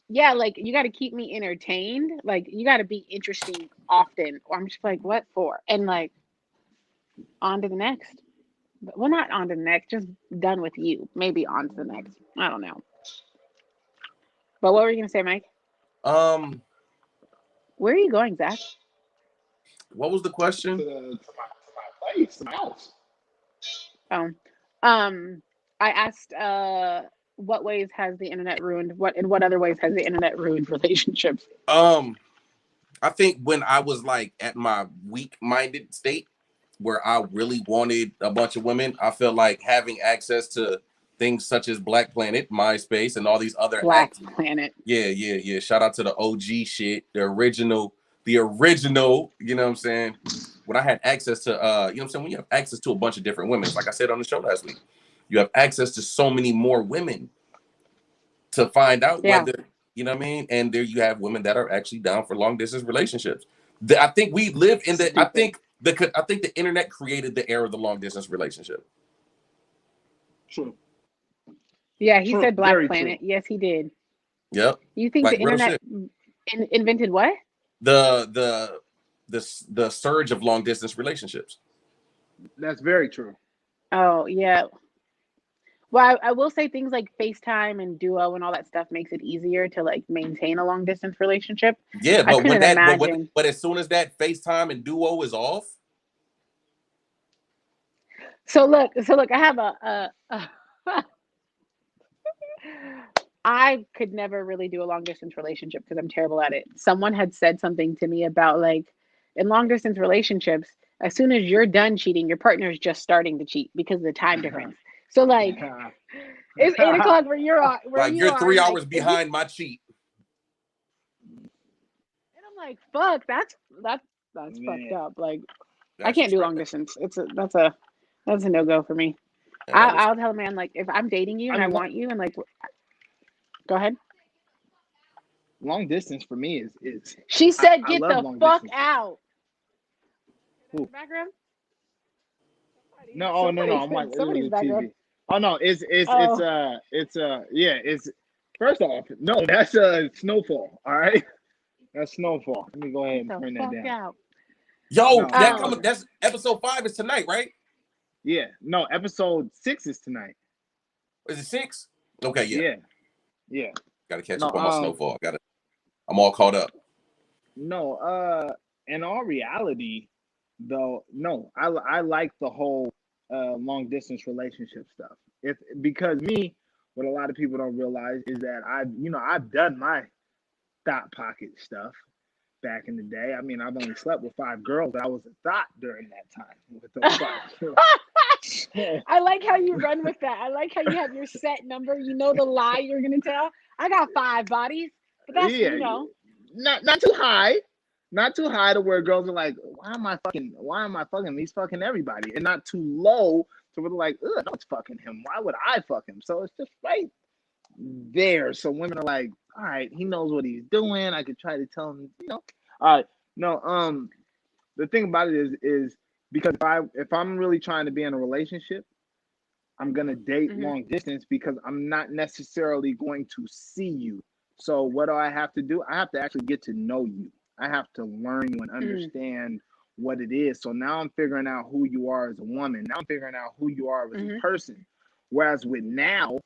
S2: yeah, like you got to keep me entertained. Like you got to be interesting often, or I'm just like, what for? And like, on to the next. Well, not on to the next. Just done with you. Maybe on to the next. I don't know. But what were you gonna say, Mike? Where are you going, Zach?
S1: What was the question?
S4: To my place, to my house.
S2: Oh, I asked, what ways has the internet ruined? In what other ways has the internet ruined relationships?
S1: I think when I was like at my weak-minded state, where I really wanted a bunch of women, I felt like having access to things such as Black Planet, MySpace, and all these other
S2: Black Planet.
S1: Yeah. Shout out to the OG shit, the original. You know what I'm saying? When I had access to, you know what I'm saying? When you have access to a bunch of different women, like I said on the show last week, you have access to so many more women to find out whether, you know what I mean? And there you have women that are actually down for long distance relationships. I think we live in I think the internet created the era of the long distance relationship.
S4: True.
S2: Yeah, he said Black
S4: Very
S2: Planet.
S4: true.
S2: Yes, he did.
S1: Yep.
S2: You think
S1: Like
S2: the
S1: real
S2: internet invented what?
S1: The surge of long distance relationships.
S4: That's very true.
S2: Oh, yeah. Well, I will say things like FaceTime and Duo and all that stuff makes it easier to like maintain a long distance relationship.
S1: Yeah,
S2: I
S1: but
S2: couldn't imagine.
S1: but as soon as that FaceTime and Duo is off,
S2: So look, I have I could never really do a long distance relationship because I'm terrible at it. Someone had said something to me about like in long distance relationships, as soon as you're done cheating, your partner is just starting to cheat because of the time difference. So like it's 8 o'clock where you're on,
S1: you're 3 hours
S2: like,
S1: behind my cheat.
S2: And I'm like, fuck, that's fucked up. Like I can't do long distance. That's a no-go for me. I'll tell a man like if I'm dating you and I want you and like go ahead.
S4: Long distance for me is
S2: She said
S4: I
S2: get
S4: love
S2: the
S4: long
S2: fuck
S4: distance.
S2: out.
S4: Who?
S2: Background?
S4: No, no. I'm like
S2: somebody's background.
S4: TV. Oh no, it's first off, no, that's snowfall. All right, that's snowfall. Let me go ahead and turn that down.
S2: Out.
S1: Yo,
S4: No,
S1: that's episode 5 is tonight, right?
S4: Yeah, no, episode 6 is tonight.
S1: Is it 6? Okay,
S4: yeah.
S1: Gotta catch up on my snowfall. I'm all caught up.
S4: No, in all reality, though, no, I like the whole long distance relationship stuff. Because me, what a lot of people don't realize is that I've done my thought pocket stuff back in the day. I mean, I've only slept with 5 girls, but I was a thought during that time with those 5 girls.
S2: I like how you run with that. I like how you have your set number. You know the lie you're gonna tell. I got 5 bodies, but that's
S4: Yeah, not too high. Not too high to where girls are like, why am I fucking? He's fucking everybody, and not too low to where they're like, ugh, no, it's fucking him. Why would I fuck him? So it's just right there. So women are like, all right, he knows what he's doing. I could try to tell him, all right. No, the thing about it is because if I'm really trying to be in a relationship, I'm gonna date long distance because I'm not necessarily going to see you. So what do I have to do? I have to actually get to know you. I have to learn you and understand what it is. So now I'm figuring out who you are as a woman. Now I'm figuring out who you are as a person. Whereas with now,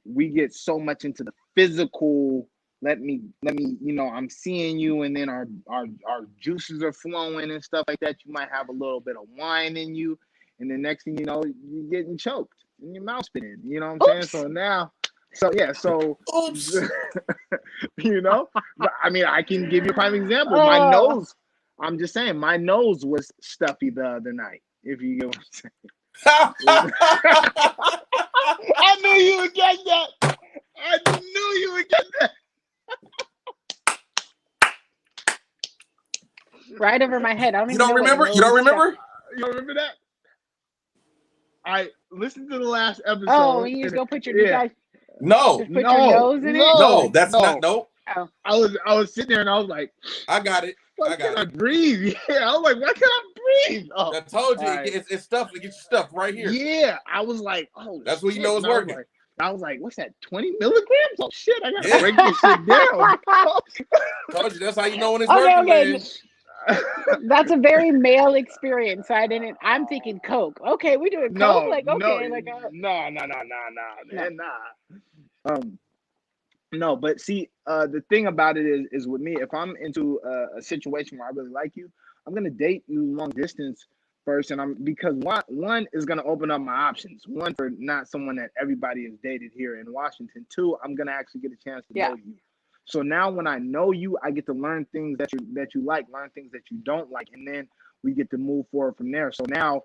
S4: we get so much into the physical. Let me, I'm seeing you, and then our juices are flowing and stuff like that. You might have a little bit of wine in you, and the next thing you know, you're getting choked and your mouth spinning. You know what I'm saying? So now, oops. But, I mean, I can give you a prime example. My nose, I'm just saying, my nose was stuffy the other night. If you get what I'm saying. I knew you would get that. I knew you would get that.
S2: Right over my head. I don't
S1: You
S2: even
S1: don't
S2: know
S1: remember? You don't remember?
S4: You don't remember that? I listened to the last episode.
S2: Oh, you just go put your
S1: No,
S2: just put your nose in it?
S1: no, that's not. Nope.
S2: Oh.
S4: I was sitting there and I was like,
S1: I got it.
S4: why can't I breathe? Yeah, I was like, why can't I breathe? Oh,
S1: I told you,
S4: right.
S1: it's stuff. It gets your stuff right here.
S4: Yeah, I was like, oh,
S1: that's what you know it's
S4: and
S1: working.
S4: I was like, what's that? 20 milligrams? Oh shit, I gotta break this shit down.
S1: Told you, that's how you know when it's working, man.
S2: That's a very male experience. So I'm thinking Coke. Okay, we doing Coke?
S4: No, but see, the thing about it is with me, if I'm into a situation where I really like you, I'm gonna date you long distance first, and because one is gonna open up my options. One, for not someone that everybody has dated here in Washington. 2, I'm gonna actually get a chance to know you. So now when I know you, I get to learn things that you like, learn things that you don't like, and then we get to move forward from there. So now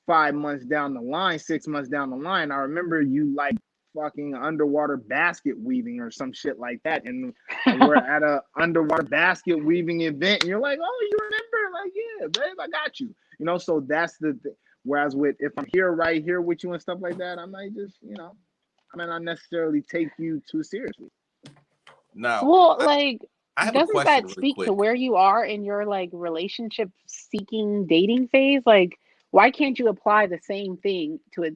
S4: 5 months down the line, 6 months down the line, I remember you like fucking underwater basket weaving or some shit like that, and we're at a underwater basket weaving event, and you're like, oh, you remember? Like, yeah, babe, I got you. So that's the thing. Whereas if I'm right here with you and stuff like that, I might just, I might not necessarily take you too seriously.
S1: No.
S2: Well,
S1: doesn't
S2: that speak to where you are in your relationship seeking dating phase? Like, why can't you apply the same thing to a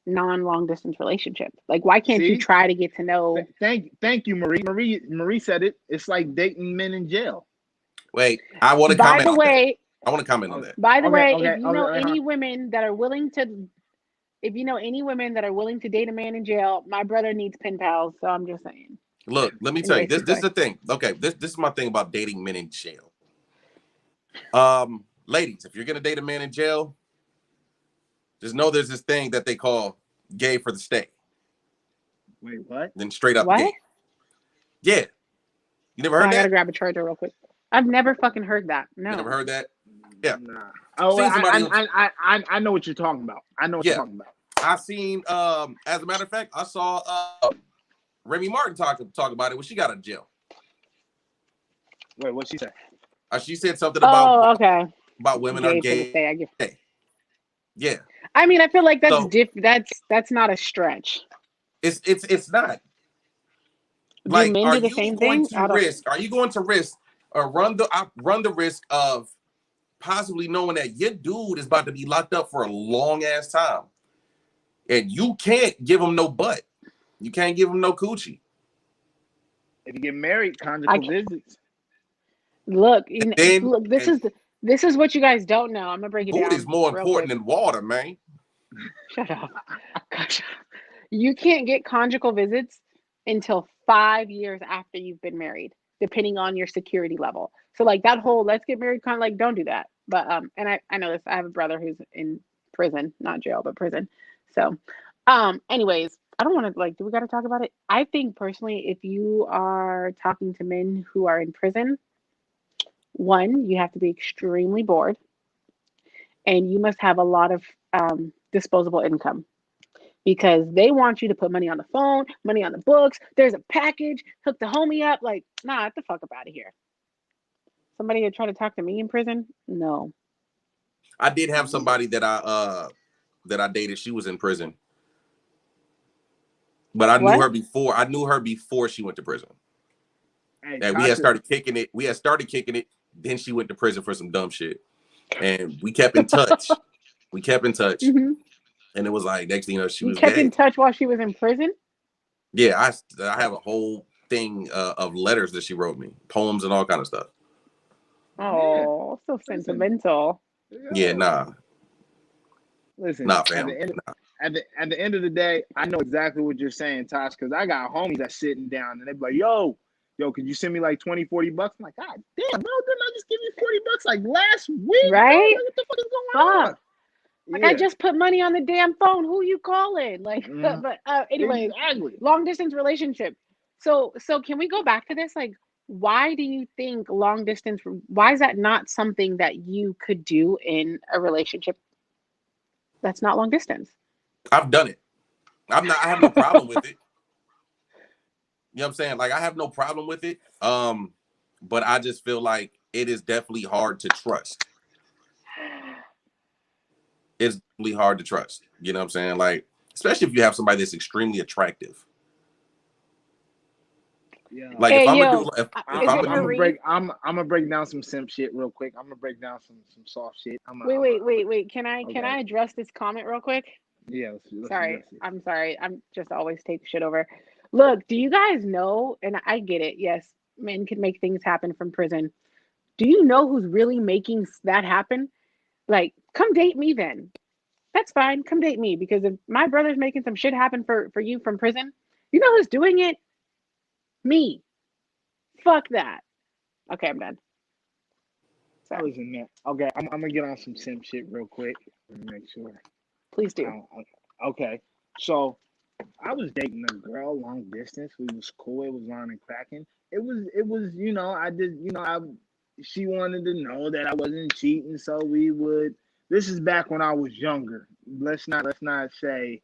S2: non-long distance relationship? Like, why can't you try to get to know?
S4: Thank you, Marie. Marie said it. It's like dating men in jail.
S1: Wait, I want to comment on that. I want to comment on that.
S2: By the way, if you know any women that are willing to date a man in jail, my brother needs pen pals. So I'm just saying.
S1: Look, let me tell you, this is the thing. Okay, this is my thing about dating men in jail. Ladies, if you're gonna date a man in jail, just know there's this thing that they call gay for the stay.
S4: Wait, what?
S1: Then straight up
S2: what?
S1: gay. Yeah. You never heard that?
S2: I gotta grab a charger real quick. I've never fucking heard that. No.
S1: You never heard that? Yeah.
S4: Nah. Oh, I know what you're talking about. I know what you're talking about.
S1: I seen, as a matter of fact, I saw Remy Martin talk about it when she got out of jail.
S4: Wait, what'd she say?
S1: She said something about
S2: about
S1: women are gay. Yeah.
S2: I mean, I feel like that's not a stretch.
S1: It's not.
S2: Like, men do the same thing?
S1: Are you going to risk or run the risk of possibly knowing that your dude is about to be locked up for a long ass time, and you can't give him no butt, you can't give him no coochie?
S4: If you get married, conjugal visits.
S2: Look, this is what you guys don't know. I'm gonna break it down.
S1: Food is more important than water, man.
S2: Shut up. You can't get conjugal visits until 5 years after you've been married, depending on your security level. So that whole let's get married don't do that. But and I know this. I have a brother who's in prison, not jail, but prison. So, anyways, I don't want to like. Do we got to talk about it? I think personally, if you are talking to men who are in prison, one, you have to be extremely bored, and you must have a lot of disposable income because they want you to put money on the phone, money on the books. There's a package, hook the homie up. Like, nah, get the fuck up out of here. Somebody had tried to talk to me in prison? No.
S1: I did have somebody that I dated. She was in prison, but I
S2: What?
S1: knew her before. I knew her before she went to prison.
S4: Hey,
S1: And we had started kicking it. Then she went to prison for some dumb shit, and we kept in touch.
S2: Mhm.
S1: And it was like next thing you know, she
S2: You
S1: was
S2: kept
S1: gay.
S2: in touch while she was in prison?
S1: Yeah, I have a whole thing of letters that she wrote me, poems and all kind of stuff.
S2: Oh, so sentimental.
S1: Yeah, nah,
S4: Listen,
S1: nah,
S4: at
S1: fam.
S4: the end of the day, I know exactly what you're saying, Tosh, because I got homies that sitting down and they be like, yo, could you send me like 20, 40 bucks? I'm like, God damn, bro, didn't I just give you 40 bucks like last week?
S2: Right?
S4: Bro? Like, what the fuck is going on?
S2: Fuck. Like, I just put money on the damn phone. Who you calling? Like, but anyways,
S4: Exactly.
S2: long distance relationship. So can we go back to this? Like, why do you think long distance? Why is that not something that you could do in a relationship that's not long distance?
S1: I've done it. I have no problem with it. You know what I'm saying? Like, I have no problem with it. But I just feel like it is definitely hard to trust. It's really hard to trust. You know what I'm saying? Like, especially if you have somebody that's extremely attractive.
S4: Yeah.
S1: Like,
S2: Hey,
S1: if I'm
S2: yo,
S1: gonna do, if
S2: is
S1: I'm
S2: it
S1: gonna do,
S2: Marie?
S4: I'm gonna break down some simp shit real quick. I'm gonna break down some soft shit.
S2: Wait. Can I
S4: Okay.
S2: address this comment real quick?
S4: Yeah. Let's
S2: Sorry,
S4: address it.
S2: I'm sorry. I'm just always take shit over. Look, do you guys know? And I get it. Yes, men can make things happen from prison. Do you know who's really making that happen? Like, come date me then. That's fine. Come date me because if my brother's making some shit happen for you from prison, you know who's doing it? Me. Fuck that. Okay, I'm done. Sorry.
S4: Listen, man. Okay, I'm gonna get on some simp shit real quick. Let me make sure.
S2: Please do.
S4: Okay, so I was dating a girl long distance. We was cool. It was on and cracking. It was. She wanted to know that I wasn't cheating, so we would. This is back when I was younger. Let's not say.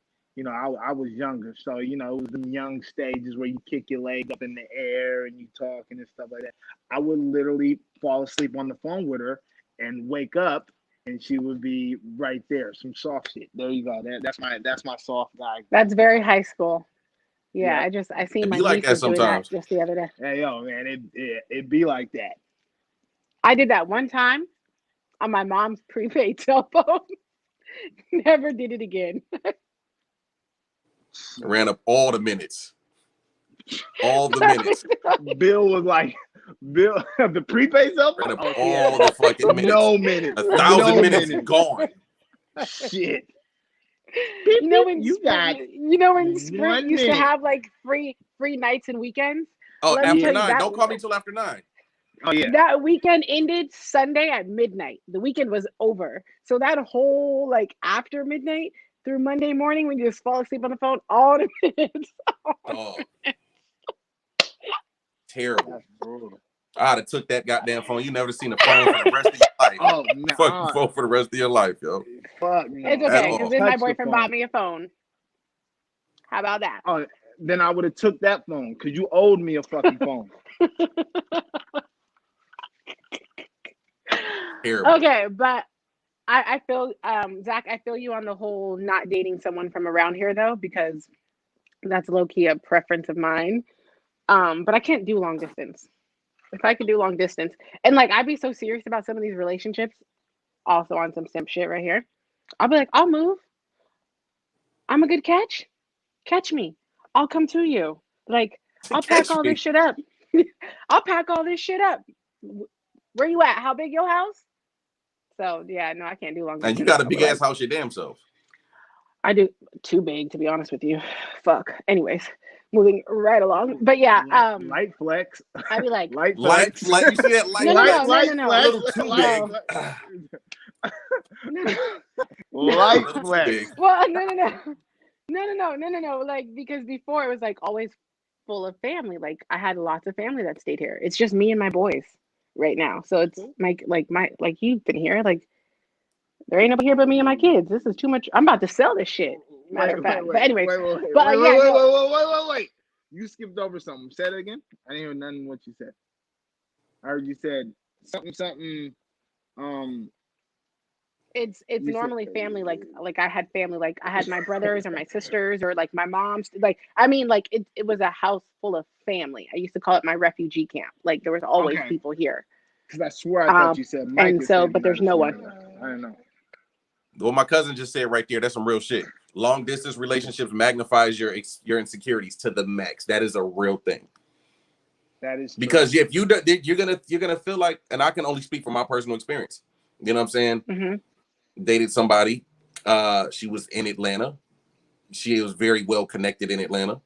S4: I was younger, so it was them young stages where you kick your legs up in the air and you talking and stuff like that. I would literally fall asleep on the phone with her and wake up, and she would be right there. Some soft shit. There you go. That's my soft guy.
S2: That's very high school. Yeah,
S4: Yeah.
S2: I seen
S1: It'd
S2: my
S1: be like
S2: niece
S1: that
S2: was doing that
S1: sometimes.
S2: just the other day.
S4: Hey yo, man, it be like that.
S2: I did that one time on my mom's prepaid cell phone. Never did it again.
S1: ran up all the minutes. All the minutes.
S4: Bill was like, the prepaid cell phone?
S1: Ran up all the fucking minutes.
S4: No minutes.
S1: 1,000 minutes gone.
S4: Shit.
S2: You know when
S4: You got
S2: Sprint
S4: 1
S2: used to
S4: minute.
S2: have like free nights and weekends?
S1: Oh,
S2: Let me
S1: after
S2: tell you
S1: 9.
S2: that-
S1: Don't call me till after 9.
S4: Oh yeah.
S2: That weekend ended Sunday at midnight. The weekend was over. So that whole like after midnight through Monday morning when you just fall asleep on the phone, all the minutes.
S1: Oh. Terrible.
S4: That's brutal.
S1: I'd have took that goddamn phone. You never seen a phone for the rest of your life.
S4: Oh
S1: Fucking phone for the rest of your life, yo.
S4: Fuck no.
S2: It's okay,
S1: all.
S2: because then my
S4: Touch the
S2: boyfriend
S4: phone.
S2: bought me a phone. How about that?
S4: Oh, then I would have took that phone because you owed me a fucking phone.
S1: Terrible.
S2: Okay, but I feel Zach, I feel you on the whole not dating someone from around here though, because that's low-key a preference of mine. But I can't do long distance. If I could do long distance, and like I'd be so serious about some of these relationships, also on some simp shit right here. I'll be like, I'll move. I'm a good catch. Catch me. I'll come to you. Like, I'll pack
S1: Catch
S2: all
S1: me.
S2: this shit up. I'll pack all this shit up. Where you at? How big your house? So yeah, no, I can't do long distance.
S1: And you got a
S2: I'll
S1: big
S2: be
S1: ass
S2: like,
S1: house your damn self.
S2: I do too big to be honest with you. Fuck. Anyways, moving right along. But yeah,
S4: Light flex.
S2: I'd be like,
S4: Light
S1: Light,
S4: flex.
S1: like you see that light,
S2: No,
S1: flex?
S2: no.
S1: A little too
S2: No.
S1: big.
S2: no.
S4: Light
S1: Little too
S4: flex.
S1: big.
S2: Well, no. Like, because before it was like always full of family. Like I had lots of family that stayed here. It's just me and my boys right now. So it's like you've been here. Like there ain't nobody here but me and my kids. This is too much. I'm about to sell this shit. Matter of fact. But anyways, but yeah, no,
S4: Wait. You skipped over something. Say it again. I didn't hear nothing what you said. I heard you said something.
S2: it's
S4: You said
S2: normally family. Like I had family. Like I had my brothers or my sisters or like my mom's. Like I mean, like it was a house full of family. I used to call it my refugee camp. Like there was always
S4: okay.
S2: people here.
S4: Because I swear I thought you said Mike.
S2: And so, but there's no one.
S4: I don't know.
S1: What my cousin just said right there, that's some real shit. Long distance relationships magnifies your insecurities to the max. That is a real thing.
S4: That is true.
S1: Because if you're gonna feel like, and I can only speak from my personal experience. You know what I'm saying?
S2: Mm-hmm.
S1: Dated somebody. She was in Atlanta. She was very well connected in Atlanta,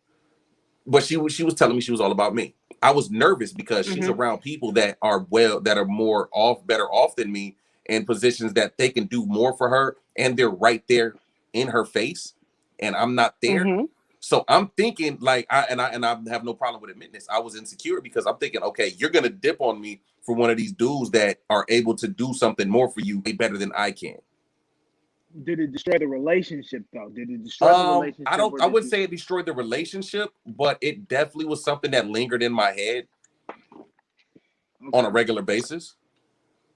S1: but she was telling me she was all about me. I was nervous because she's around people that are better off than me, in positions that they can do more for her, and they're right there in her face, and I'm not there.
S2: Mm-hmm.
S1: So I'm thinking like I have no problem with admitting this. I was insecure because I'm thinking, okay, you're gonna dip on me for one of these dudes that are able to do something more for you way better than I can.
S4: Did it destroy the relationship though? Did it destroy the relationship?
S1: I wouldn't say it destroyed the relationship, but it definitely was something that lingered in my head on a regular basis.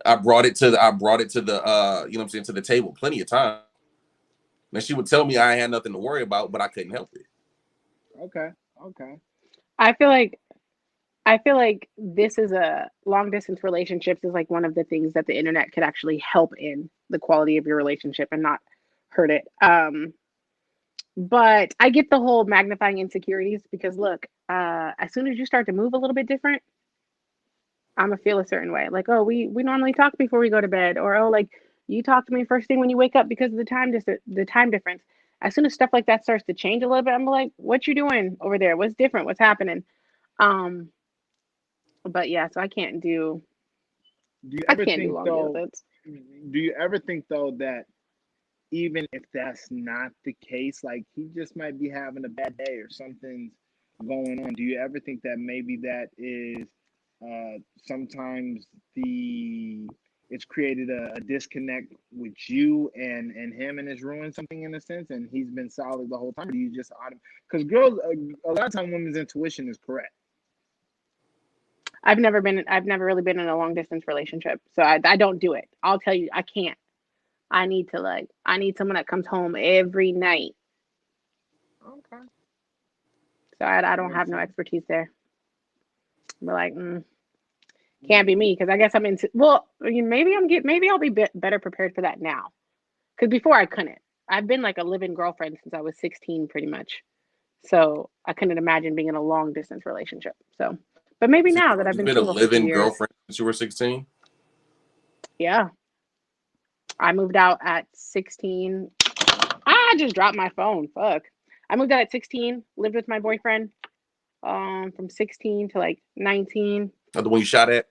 S1: I brought it to the you know what I'm saying, to the table plenty of times. And she would tell me I had nothing to worry about, but I couldn't help it.
S4: Okay.
S2: I feel like this is a long distance relationships is like one of the things that the internet could actually help in the quality of your relationship and not hurt it. But I get the whole magnifying insecurities because look, as soon as you start to move a little bit different, I'm gonna feel a certain way. Like, oh, we normally talk before we go to bed, or oh, like you talk to me first thing when you wake up because of the time difference. As soon as stuff like that starts to change a little bit, I'm like, what you doing over there? What's different? What's happening? Um, but yeah, so I can't do
S4: Do you
S2: I
S4: ever
S2: can't do
S4: think
S2: long
S4: though?
S2: distance.
S4: Do you ever think though that even if that's not the case, like he just might be having a bad day or something's going on? Do you ever think that maybe that is sometimes it's created a disconnect with you and him, and it's ruined something in a sense, and he's been solid the whole time? Or do you just because girls a lot of time women's intuition is correct.
S2: I've never really been in a long distance relationship, so I don't do it. I'll tell you, I can't. I need someone that comes home every night.
S4: Okay.
S2: So I don't have no expertise there. But like, can't be me because I guess I'm into. Well, I mean, maybe I'll be better prepared for that now. Because before I couldn't. I've been like a live-in girlfriend since I was 16, pretty much. So I couldn't imagine being in a long distance relationship. So, but maybe now that I've
S1: You've
S2: been
S1: been a
S2: single for 2
S1: live-in
S2: years.
S1: girlfriend since you were 16?
S2: Yeah, I moved out at 16. I just dropped my phone. Fuck. I moved out at 16. Lived with my boyfriend. From 16 to like 19,
S1: Not the one you shot at?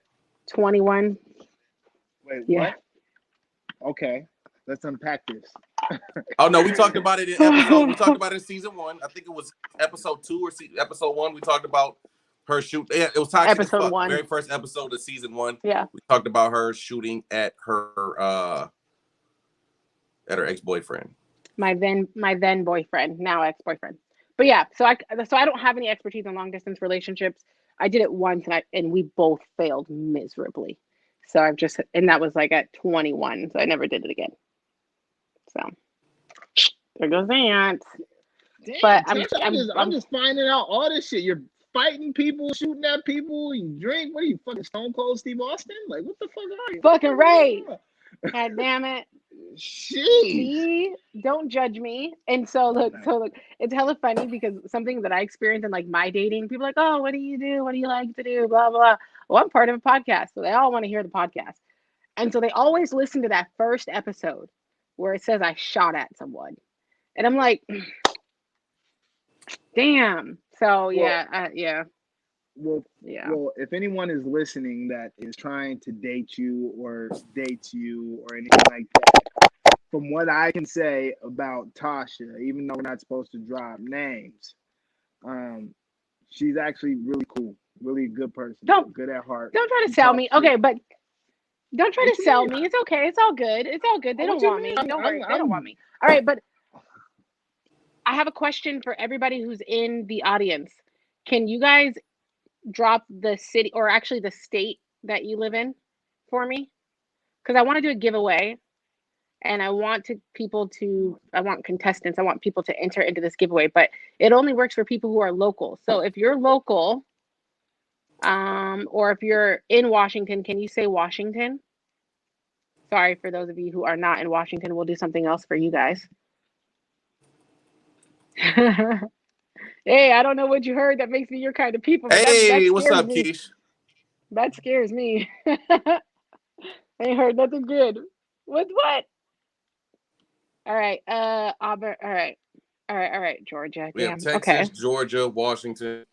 S2: 21.
S4: Wait,
S2: Yeah.
S4: what? Okay, let's unpack this.
S1: Oh no, we talked about it in episode. We talked about it in season 1. I think it was episode 2 or episode 1. We talked about her shoot. Yeah, it was toxic as
S2: Episode
S1: fuck.
S2: 1.
S1: Very first episode of season 1.
S2: Yeah.
S1: We talked about her shooting at her ex-boyfriend.
S2: My then boyfriend, now ex-boyfriend. But yeah, so I don't have any expertise in long distance relationships. I did it once and we both failed miserably. So and that was like at 21, so I never did it again. So there goes that.
S4: Damn,
S2: But
S4: I'm just finding out all this shit. You're fighting people, shooting at people, you drink. What are you, fucking Stone Cold Steve Austin? Like, what the fuck are you?
S2: Fucking right. God damn it.
S4: Jeez.
S2: See, don't judge me. And so look, it's hella funny because something that I experienced in like my dating, people are like, oh, what do you do? What do you like to do? Blah, blah. Well, I'm part of a podcast, so they all want to hear the podcast. And so they always listen to that first episode where it says I shot at someone. And I'm like, damn. So yeah.
S4: Well, if anyone is listening that is trying to date you or anything like that, from what I can say about Tasha, even though we're not supposed to drop names, she's actually really cool, really good person, good at heart.
S2: Don't try to
S4: She
S2: sell
S4: talks
S2: me.
S4: shit.
S2: Okay, but don't try
S4: What
S2: to
S4: you
S2: sell
S4: mean?
S2: me. It's okay. It's all good. It's all good. They
S4: What
S2: don't
S4: you
S2: want me.
S4: mean?
S2: Don't worry. They don't want me. All right, but I have a question for everybody who's in the audience. Can you guys drop the city, or actually the state that you live in, for me? Because I want to do a giveaway, and I want contestants. I want people to enter into this giveaway, but it only works for people who are local. So if you're local, or if you're in Washington, can you say Washington? Sorry for those of you who are not in Washington. We'll do something else for you guys. Hey, I don't know what you heard that makes me your kind of people. But
S1: Hey,
S2: that
S1: what's up,
S2: me.
S1: Keish?
S2: That scares me. I ain't heard nothing good. What? All right. Auburn. All right. Georgia.
S1: We have
S2: Damn.
S1: Texas,
S2: Okay.
S1: Georgia, Washington.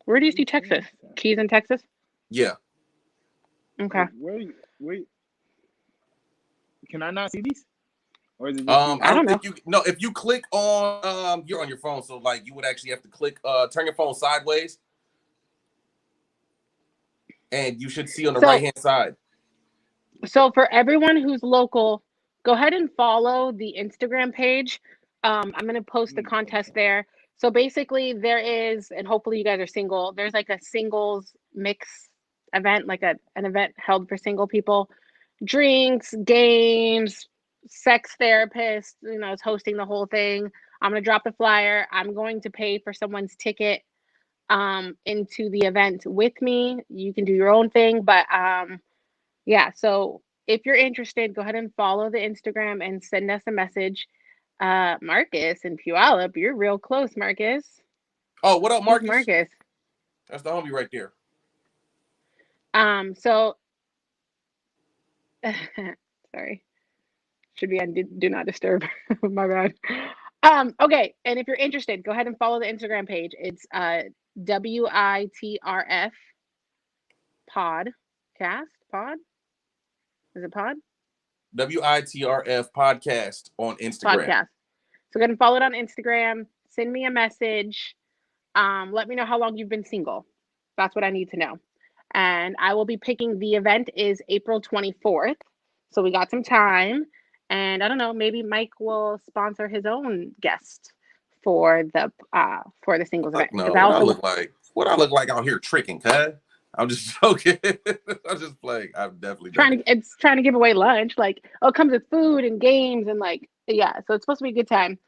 S2: Where do you see Texas? Keys in Texas?
S1: Yeah.
S2: Okay.
S4: Where? Can I not see these? Or is it just
S1: I don't
S2: know.
S1: think you. No, if you click on, you're on your phone, so like you would actually have to click, turn your phone sideways, and you should see on the right hand side.
S2: So for everyone who's local, go ahead and follow the Instagram page. I'm going to post the contest there. So basically there is, and hopefully you guys are single, there's like a singles mix event, like an event held for single people. Drinks, games, sex therapist, is hosting the whole thing. I'm going to drop the flyer. I'm going to pay for someone's ticket into the event with me. You can do your own thing, but yeah, so if you're interested, go ahead and follow the Instagram and send us a message. Marcus and Puyallup, you're real close, Marcus.
S1: Oh, what up, Marcus?
S2: Who's Marcus?
S1: That's the homie right there.
S2: So sorry. Should be on do not disturb. My bad. Okay, and if you're interested, go ahead and follow the Instagram page. It's WITRF podcast. Pod? Is it pod?
S1: WITRF podcast on Instagram.
S2: Podcast. So go ahead and follow it on Instagram. Send me a message. Let me know how long you've been single. That's what I need to know. And I will be picking, the event is April 24th. So we got some time. And I don't know, maybe Mike will sponsor his own guest for the singles event.
S1: No, what I look like out here tricking, cuz. I'm just joking. I'm just playing. I'm definitely
S2: trying to give away lunch. Like, it comes with food and games and like, yeah. So it's supposed to be a good time.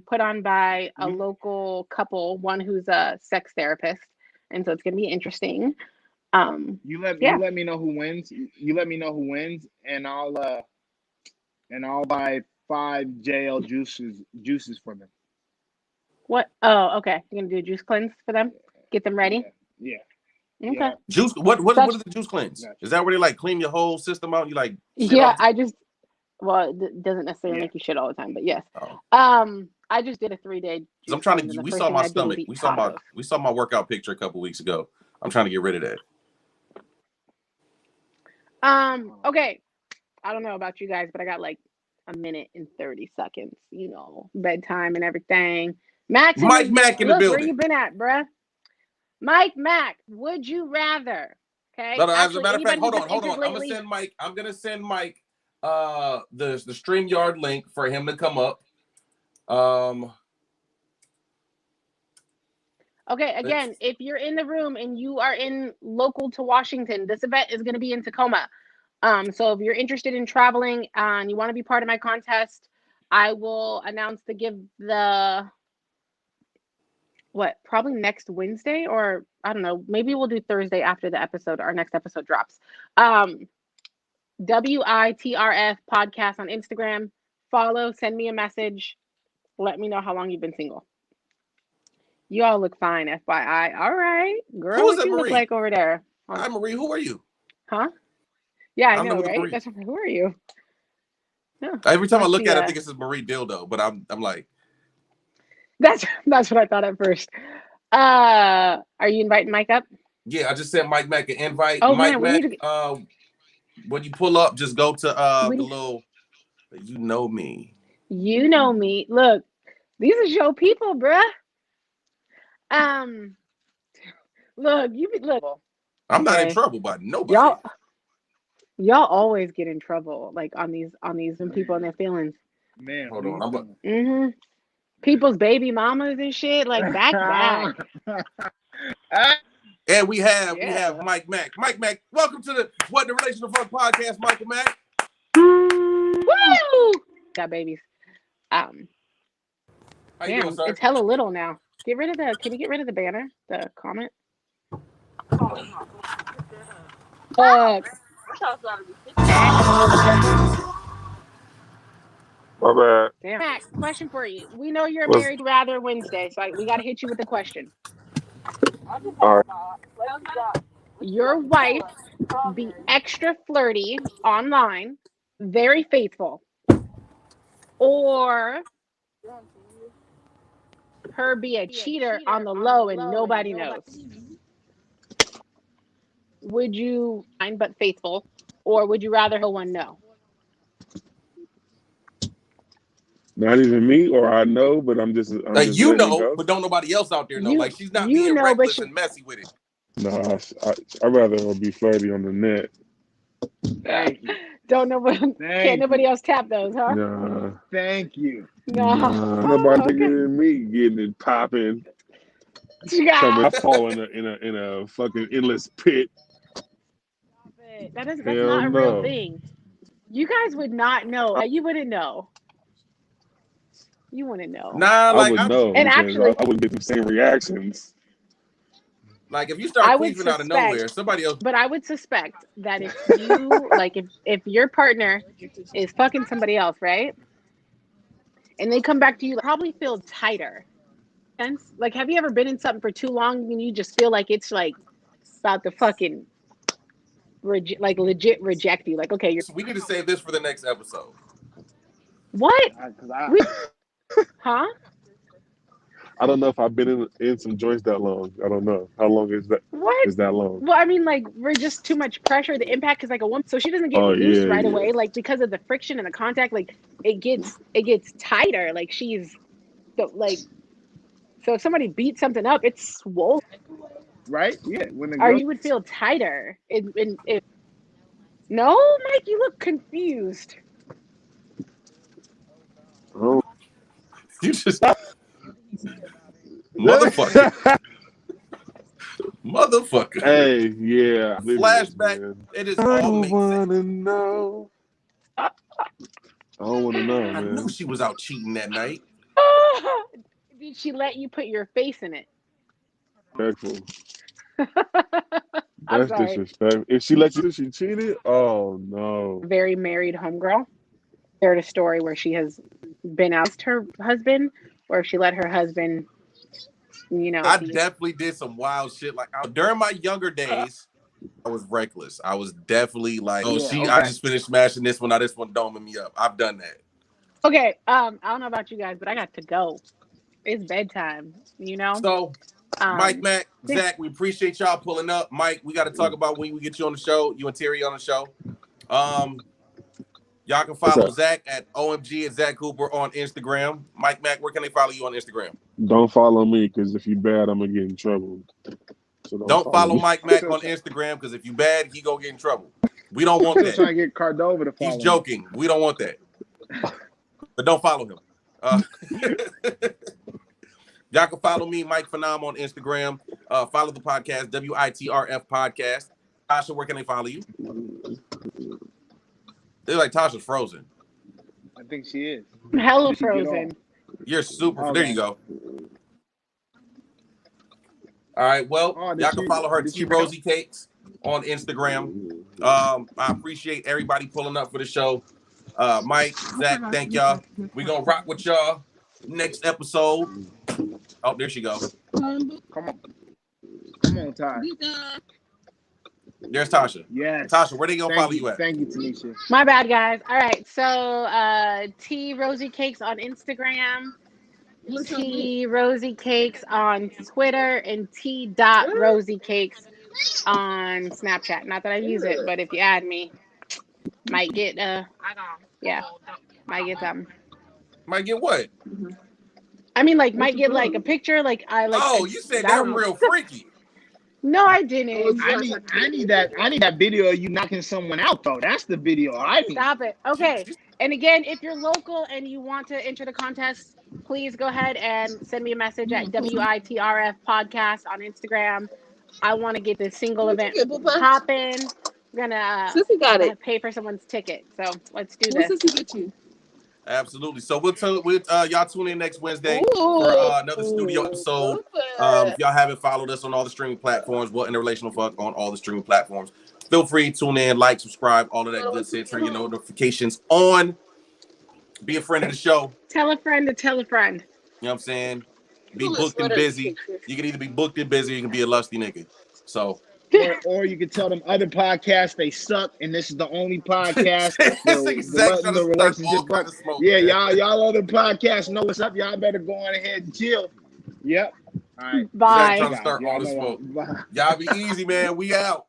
S2: Put on by a local couple, one who's a sex therapist, and so it's gonna be interesting.
S4: You let me know who wins. You let me know who wins, and I'll buy 5 JL juices for them.
S2: What? Oh, okay. You're gonna do a juice cleanse for them? Get them ready?
S4: Yeah.
S2: Okay.
S4: Yeah.
S1: Juice. What is the juice cleanse?
S4: Gotcha.
S1: Is that where they like clean your whole system out? You like?
S2: Yeah, it doesn't necessarily make you shit all the time, but yes.
S1: Oh.
S2: I just did a 3-day.
S1: I'm trying to. We saw my stomach. We saw my workout picture a couple weeks ago. I'm trying to get rid of that.
S2: Okay. I don't know about you guys, but I got like a minute and 30 seconds. Bedtime and everything. Mike Mack
S1: in the building.
S2: Where you been at, bruh? Mike Mack, would you rather? Okay.
S1: No, as a matter of fact, hold on.
S2: Lately,
S1: I'm gonna send Mike the StreamYard link for him to come up.
S2: Okay, again, if you're in the room and you are in local to Washington, this event is going to be in Tacoma. So if you're interested in traveling and you want to be part of my contest, I will announce probably next Wednesday, or I don't know, maybe we'll do Thursday after our next episode drops. WITRF podcast on Instagram. Follow, send me a message. Let me know how long you've been single. You all look fine, FYI. All right. Girl, what you look like over there?
S1: Hi, Marie. Who are you?
S2: Huh? Yeah, I know, right? That's who are you? Yeah.
S1: Every time I look at it, I think it says Marie Dildo, but I'm like.
S2: That's what I thought at first. Are you inviting Mike up?
S1: Yeah, I just sent Mike Mack an invite.
S2: Oh,
S1: Mike
S2: man,
S1: Mack, when you pull up, just go to the little You know me.
S2: You know me. Look, these is your people, bruh. Look, look.
S1: I'm not in
S2: Okay,
S1: trouble by nobody.
S2: y'all always get in trouble, like on these when people and their feelings.
S3: Man,
S1: Hold
S3: what
S1: on.
S3: are
S1: I'm
S3: you
S1: about,
S2: Mm-hmm. People's baby mamas and shit, like back to back.
S1: and we have
S3: Yeah.
S1: Mike Mack. Mike Mack, welcome to the What the Relational Fuck podcast, Michael Mack.
S2: Woo! Got babies.
S1: How you doing,
S2: Damn,
S1: sir?
S2: it's hella little now. Can you get rid of the banner? The comment? Fuck.
S5: My bad.
S2: Damn. Mac, question for you. We know you're
S5: What's
S2: married rather Wednesday, so we got to hit you with a question.
S5: all right?
S2: Your wife be extra flirty online, very faithful, or her be a cheater on the low and nobody knows? Would you mind but faithful, or would you rather no one know?
S5: Not even me, or I know, but I'm just
S1: Like, you
S5: letting it
S1: know,
S5: go.
S1: but don't nobody else out there know.
S2: You
S1: Like, she's not
S2: you
S1: being
S2: know, but
S1: reckless
S2: she
S1: and messy with it.
S5: No, I'd rather her be flirty on the net.
S3: Thank you.
S2: don't know what can't
S3: Thank
S2: nobody
S3: you.
S2: else tap those, huh?
S5: Nah,
S3: Thank you.
S2: No.
S5: nobody
S2: Okay.
S5: bigger than me getting it popping.
S2: Yeah.
S5: I fall in a fucking endless pit.
S2: That's
S5: Hell
S2: not a real
S5: no.
S2: thing. You guys would not know. You wouldn't know. You wouldn't know.
S1: Nah,
S5: I
S1: like,
S5: would know
S2: And
S5: because
S2: actually,
S5: I wouldn't get the same reactions.
S1: like if you start
S2: I would
S1: queefing out of nowhere,
S2: suspect,
S1: somebody else.
S2: but I would suspect that if you like, if your partner is fucking somebody else, right, and they come back to you, probably feel tighter. Sense? Like, have you ever been in something for too long and you just feel like it's like about to fucking legit reject you? Like, okay, you're
S1: We need to save this for the next episode.
S2: what? Huh?
S5: I don't know if I've been in some joints that long. I don't know how long is that.
S2: What?
S5: Is that long?
S2: Well, I mean, like, we're just too much pressure. The impact is like a woman, so she doesn't get
S5: Oh
S2: loose
S5: yeah,
S2: right
S5: yeah.
S2: away, like because of the friction and the contact. Like, it gets tighter. Like she's like, so if somebody beats something up, it's swollen.
S3: Right? Yeah. When the
S2: Or
S3: girl
S2: you would feel tighter. No, Mike, you look confused.
S5: Oh.
S1: You just motherfucker. Motherfucker.
S5: Hey, yeah.
S1: Flashback.
S5: Man.
S1: It is
S5: I
S1: all
S5: don't
S1: makes sense.
S5: wanna know. I don't want to know,
S1: I
S5: man.
S1: knew she was out cheating that night.
S2: Did she let you put your face in it?
S5: Disrespectful.
S2: I'm
S5: That's
S2: sorry.
S5: disrespectful. If she let you, she cheated. Oh no.
S2: Very married homegirl shared a story where she has been out with her husband, or she let her husband,
S1: I definitely did some wild shit. Like during my younger days, I was reckless. I was definitely like, oh, I just finished smashing this one. Now this one doming me up. I've done that.
S2: Okay. I don't know about you guys, but I got to go. It's bedtime.
S1: So, Mike, Mac, Zach, we appreciate y'all pulling up. Mike, we got to talk about when we get you on the show. You and Terry on the show. Y'all can follow Zach at OMG and Zach Cooper on Instagram. Mike Mac, where can they follow you on Instagram?
S5: Don't follow me because if you bad, I'm gonna get in trouble. So
S1: don't follow Mike Mac on Instagram because if you bad, he gonna get in trouble. We don't want that.
S3: Trying to get Cardova to follow.
S1: He's joking. Him. We don't want that. But don't follow him. Y'all can follow me, Mike Phenom, on Instagram. Follow the podcast, WITRF Podcast. Tasha, where can they follow you? They're like Tasha's frozen.
S3: I think she is.
S2: Hella frozen.
S1: You're super. There you go. All right. Well, y'all can follow her T Rosie Cakes on Instagram. I appreciate everybody pulling up for the show. Mike, Zach, thank y'all. We gonna rock with y'all next episode. Oh, there she go.
S3: Come on, Ty.
S1: There's Tasha.
S3: Yes.
S1: Tasha, where they gonna follow you at?
S3: Thank you, Tanisha.
S2: My bad, guys. All right. So T Rosie Cakes on Instagram, T Rosie Cakes on Twitter, and T Rosie Cakes on Snapchat. Not that I use it, but if you add me, might get yeah. Might get some.
S1: Might get what?
S2: I mean, like, might get like a picture. Like,
S1: Oh, you said
S2: I
S1: that
S2: don't-
S1: real freaky.
S2: No, I didn't.
S4: I need that video of you knocking someone out though. That's the video I need.
S2: Stop it. Okay. And again, if you're local and you want to enter the contest, please go ahead and send me a message at WITRF Podcast on Instagram. I want to get this single event popping. We're gonna
S6: Sissy got it.
S2: pay for someone's ticket. So let's do
S6: What
S2: this.
S6: Sissy get you?
S1: Absolutely. So we'll y'all tune in next Wednesday
S6: Ooh.
S1: for another studio episode. If y'all haven't followed us on all the streaming platforms, What in the Relational Fuck on all the streaming platforms, feel free to tune in, like, subscribe, all of that good shit. Turn your notifications on. Be a friend of the show.
S2: Tell a friend to tell a friend.
S1: You know what I'm saying? Be
S6: Ooh,
S1: booked and
S6: sweater
S1: busy.
S6: pictures.
S1: You can either be booked and busy, or you can be a lusty nigga. So
S4: Or you can tell them other podcasts they suck, and this is the only podcast.
S1: That's exactly
S4: the relationship part.
S1: smoke.
S4: Yeah, y'all other podcasts know what's up. Y'all better go on ahead and chill. Yep. All right.
S2: Bye.
S1: Trying to start all this smoke.
S4: Bye.
S1: Y'all be easy, man. We out.